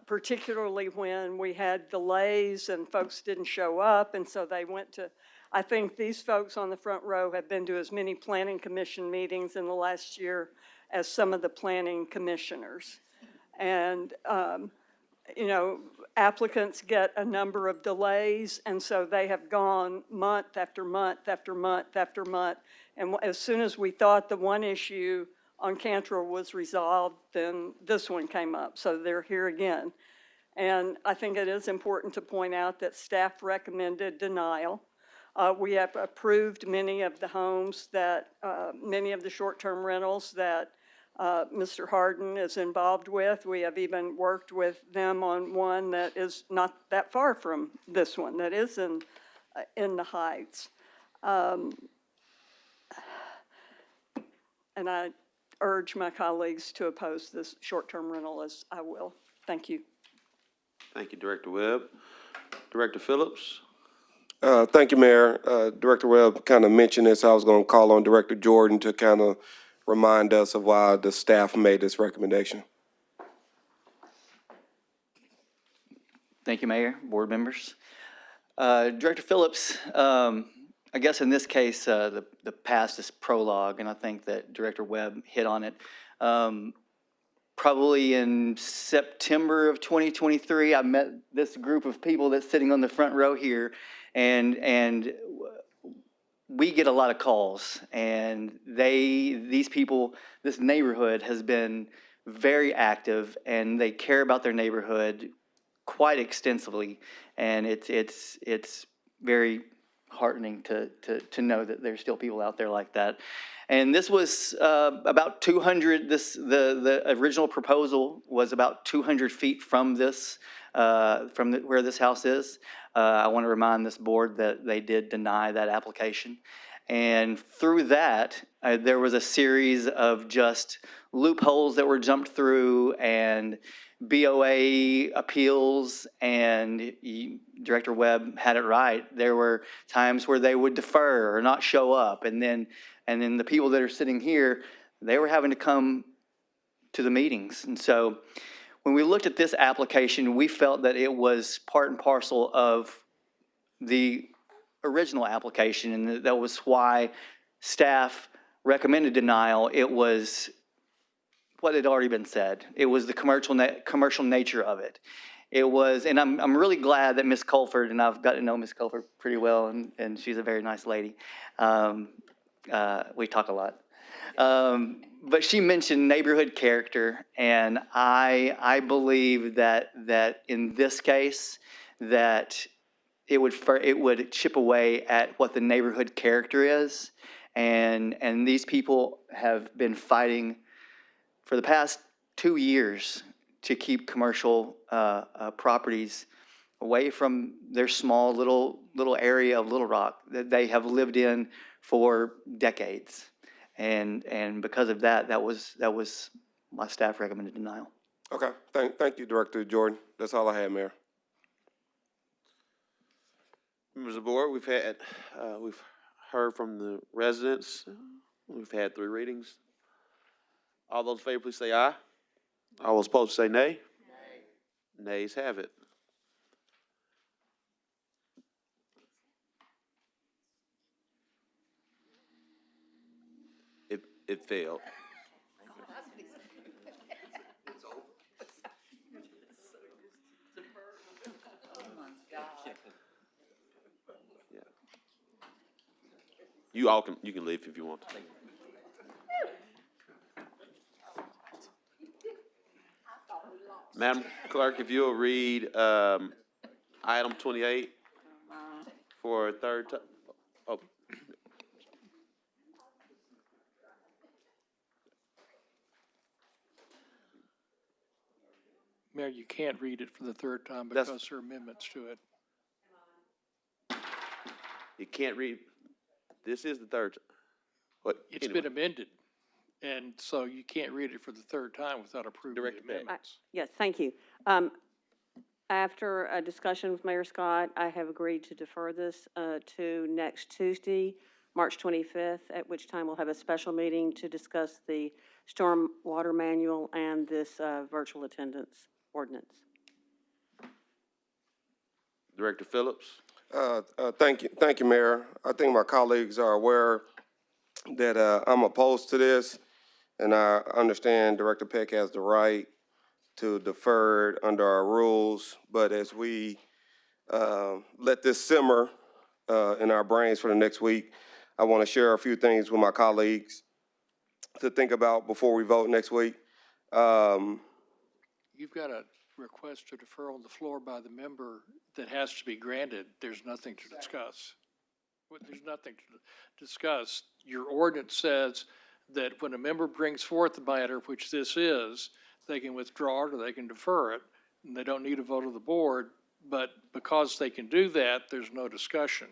particularly when we had delays and folks didn't show up, and so they went to, I think these folks on the front row have been to as many planning commission meetings in the last year as some of the planning commissioners. And, you know, applicants get a number of delays, and so they have gone month after month after month after month. And as soon as we thought the one issue on Cantrell was resolved, then this one came up. So they're here again. And I think it is important to point out that staff recommended denial. We have approved many of the homes that, many of the short-term rentals that Mr. Harden is involved with. We have even worked with them on one that is not that far from this one, that is in the Heights. And I urge my colleagues to oppose this short-term rental as I will. Thank you. Thank you, Director Webb. Director Phillips? Thank you, Mayor. Director Webb kind of mentioned this. I was going to call on Director Jordan to kind of remind us of why the staff made this recommendation. Thank you, Mayor, board members. Director Phillips, I guess in this case, the past is prologue, and I think that Director Webb hit on it. Probably in September of 2023, I met this group of people that's sitting on the front row here, and we get a lot of calls, and these people, this neighborhood has been very active, and they care about their neighborhood quite extensively, and it's very heartening to know that there's still people out there like that. And this was about 200. The original proposal was about 200 feet from this, where this house is. I want to remind this board that they did deny that application, and through that, there was a series of just loopholes that were jumped through and BOA appeals, and Director Webb had it right. There were times where they would defer or not show up, and then the people that are sitting here, they were having to come to the meetings. And so when we looked at this application, we felt that it was part and parcel of the original application, and that was why staff recommended denial. It was what had already been said. It was the commercial nature of it. It was, and I'm really glad that Ms. Colford, and I've got to know Ms. Colford pretty well, and she's a very nice lady. We talk a lot. But she mentioned neighborhood character, and I believe that in this case, that it would chip away at what the neighborhood character is, and these people have been fighting for the past 2 years to keep commercial properties away from their small little area of Little Rock that they have lived in for decades, and because of that, that was my staff recommended denial. Okay, thank you, Director Jordan. That's all I had, Mayor. Members of the board, we've heard from the residents. We've had 3 readings. All those in favor, please say aye. All those opposed, say nay. Nay. Nays have it. It failed. Yeah. You can leave if you want to. Madam Clerk, if you'll read item 28 for a third time. Oh. Mayor, you can't read it for the third time because there are amendments to it. You can't read. This is the third. But It's been amended, and so you can't read it for the third time without approving the amendments. Yes, thank you. After a discussion with Mayor Scott, I have agreed to defer this to next Tuesday March 25th, at which time we'll have a special meeting to discuss the storm water manual and this virtual attendance ordinance. Director Phillips? Thank you, Mayor. I think my colleagues are aware that I'm opposed to this, and I understand Director Peck has the right to defer it under our rules, but as we let this simmer in our brains for the next week, I want to share a few things with my colleagues to think about before we vote next week. You've got a request to defer on the floor by the member that has to be granted. There's nothing to discuss. There's nothing to discuss. Your ordinance says that when a member brings forth the matter, which this is, they can withdraw it or they can defer it, and they don't need a vote of the board, but because they can do that, there's no discussion.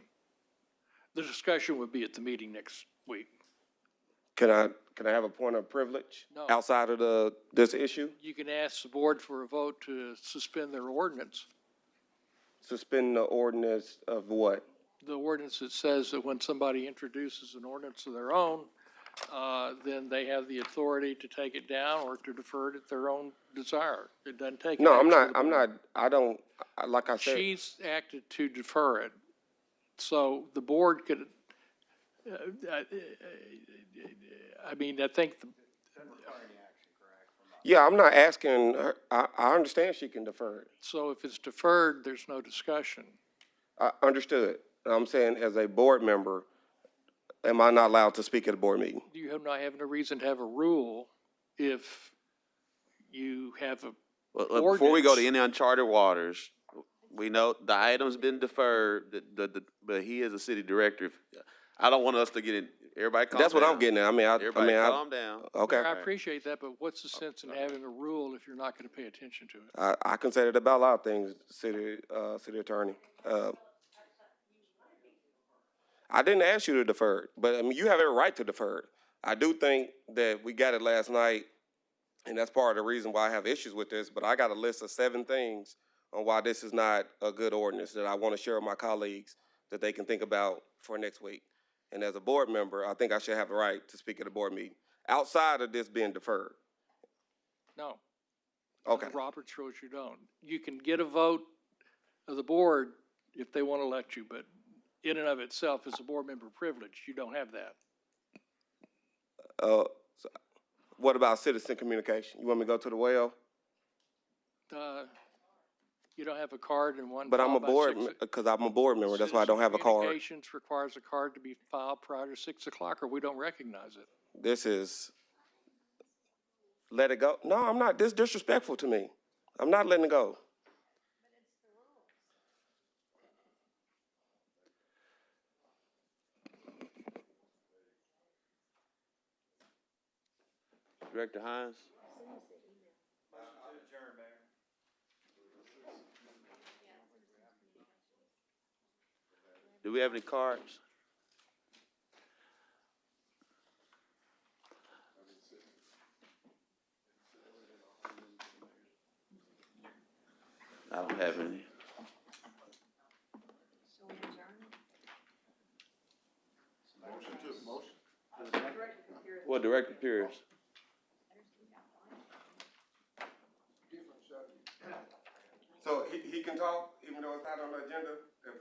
The discussion would be at the meeting next week. Can I have a point of privilege No. outside of this issue? You can ask the board for a vote to suspend their ordinance. Suspend the ordinance of what? The ordinance that says that when somebody introduces an ordinance of their own, then they have the authority to take it down or to defer it at their own desire. It doesn't take. No, an action of the board. I don't, like I said. She's acted to defer it. So the board could, I mean, I think, Yeah, I'm not asking her, I understand she can defer it. so if it's deferred, there's no discussion. I understood. I'm saying as a board member, am I not allowed to speak at a board meeting? You have not having a reason to have a rule if you have a Well, before we go to ordinance. any uncharted waters, we know the item's been deferred, but he is a city director. I don't want us to get in, everybody calm down. That's what I'm getting at. Everybody calm down. Okay. I appreciate that, but what's the sense in having a rule if you're not going to pay attention to it? I can say that about a lot of things, city attorney. I didn't ask you to defer it, but I mean, you have every right to defer it. I do think that we got it last night, and that's part of the reason why I have issues with this, but I got a list of 7 things on why this is not a good ordinance that I want to share with my colleagues that they can think about for next week. And as a board member, I think I should have the right to speak at a board meeting, outside of this being deferred. No. Okay. Robert's rules, you don't. You can get a vote of the board if they want to let you, but in and of itself, as a board member privilege, you don't have that. So what about citizen communication? You want me to go to the well? You don't have a card in one. But I'm a file by board, 6 because I'm a board member, that's why I don't have a card. Communications requires a card to be filed prior to 6 o'clock, or we don't recognize it. This is, let it go. No, I'm not, this is disrespectful to me. I'm not letting it go. Director Hines? Do we have any cards? I don't have any. Well, Director Pierce. So he can talk, even though it's not on the agenda,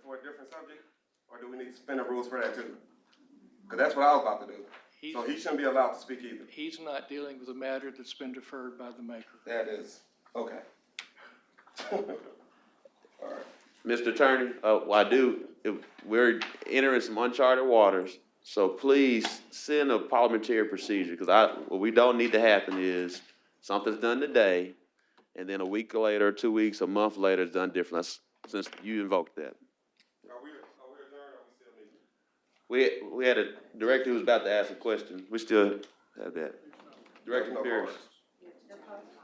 for a different subject? Or do we need to suspend the rules for that too? Because that's what I was about to do. So he shouldn't be allowed to speak either. He's not dealing with a matter that's been deferred by the maker. That is, okay. All right. Mr. Attorney, we're entering some uncharted waters, so please send a parliamentary procedure, because what we don't need to happen is something's done today, and then a week later, 2 weeks, a month later, it's done different, since you invoked that. Are we adjourned or are we still meeting? We had a director who was about to ask a question. We still have that. Director Pierce.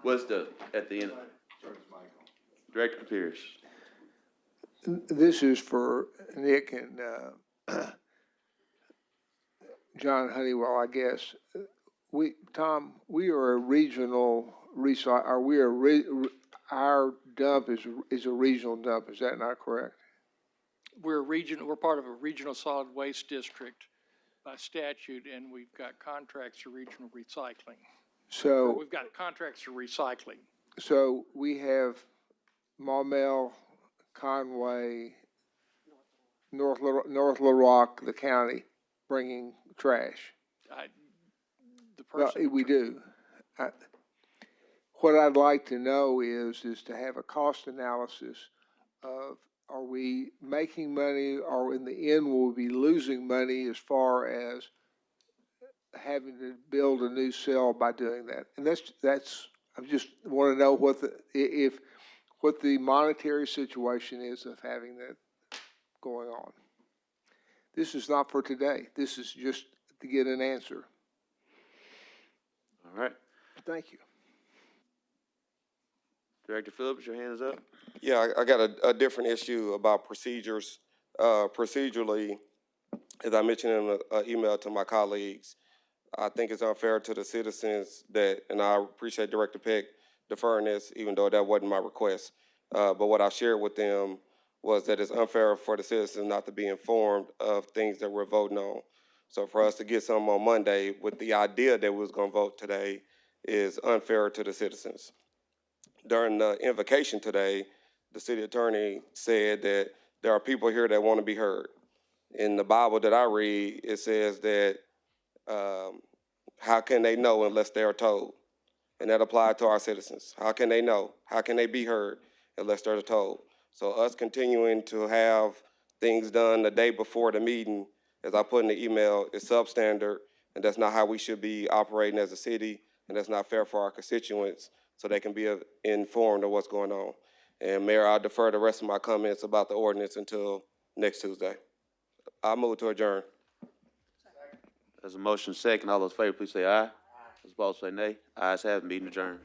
What's at the end? Director Pierce. This is for Nick and John Honeywell, I guess. Tom, we are a regional our dump is a regional dump, is that not correct? We're part of a regional solid waste district, by statute, and we've got contracts for regional recycling. So, We've got contracts for recycling. so we have Maumelle, Conway, North Little Rock, the county, bringing trash. The Well, person. we do. What I'd like to know is to have a cost analysis of, are we making money, or in the end, will we be losing money as far as having to build a new cell by doing that? And that's, I just want to know what what the monetary situation is of having that going on. This is not for today. This is just to get an answer. All right. Thank you. Director Phillips, your hand is up. Yeah, I got a different issue about procedures. Procedurally, as I mentioned in an email to my colleagues, I think it's unfair to the citizens that, and I appreciate Director Peck deferring this, even though that wasn't my request. But what I shared with them was that it's unfair for the citizens not to be informed of things that we're voting on. So for us to get something on Monday with the idea that we was going to vote today is unfair to the citizens. During the invocation today, the city attorney said that there are people here that want to be heard. In the Bible that I read, it says that how can they know unless they are told? And that applied to our citizens. How can they know? How can they be heard unless they're told? So us continuing to have things done the day before the meeting, as I put in the email, is substandard, and that's not how we should be operating as a city, and that's not fair for our constituents, so they can be informed of what's going on. And Mayor, I'll defer the rest of my comments about the ordinance until next Tuesday. I move to adjourn. There's a motion second. All those in favor, please say aye. Those opposed say nay. Ayes have it. Meeting adjourned.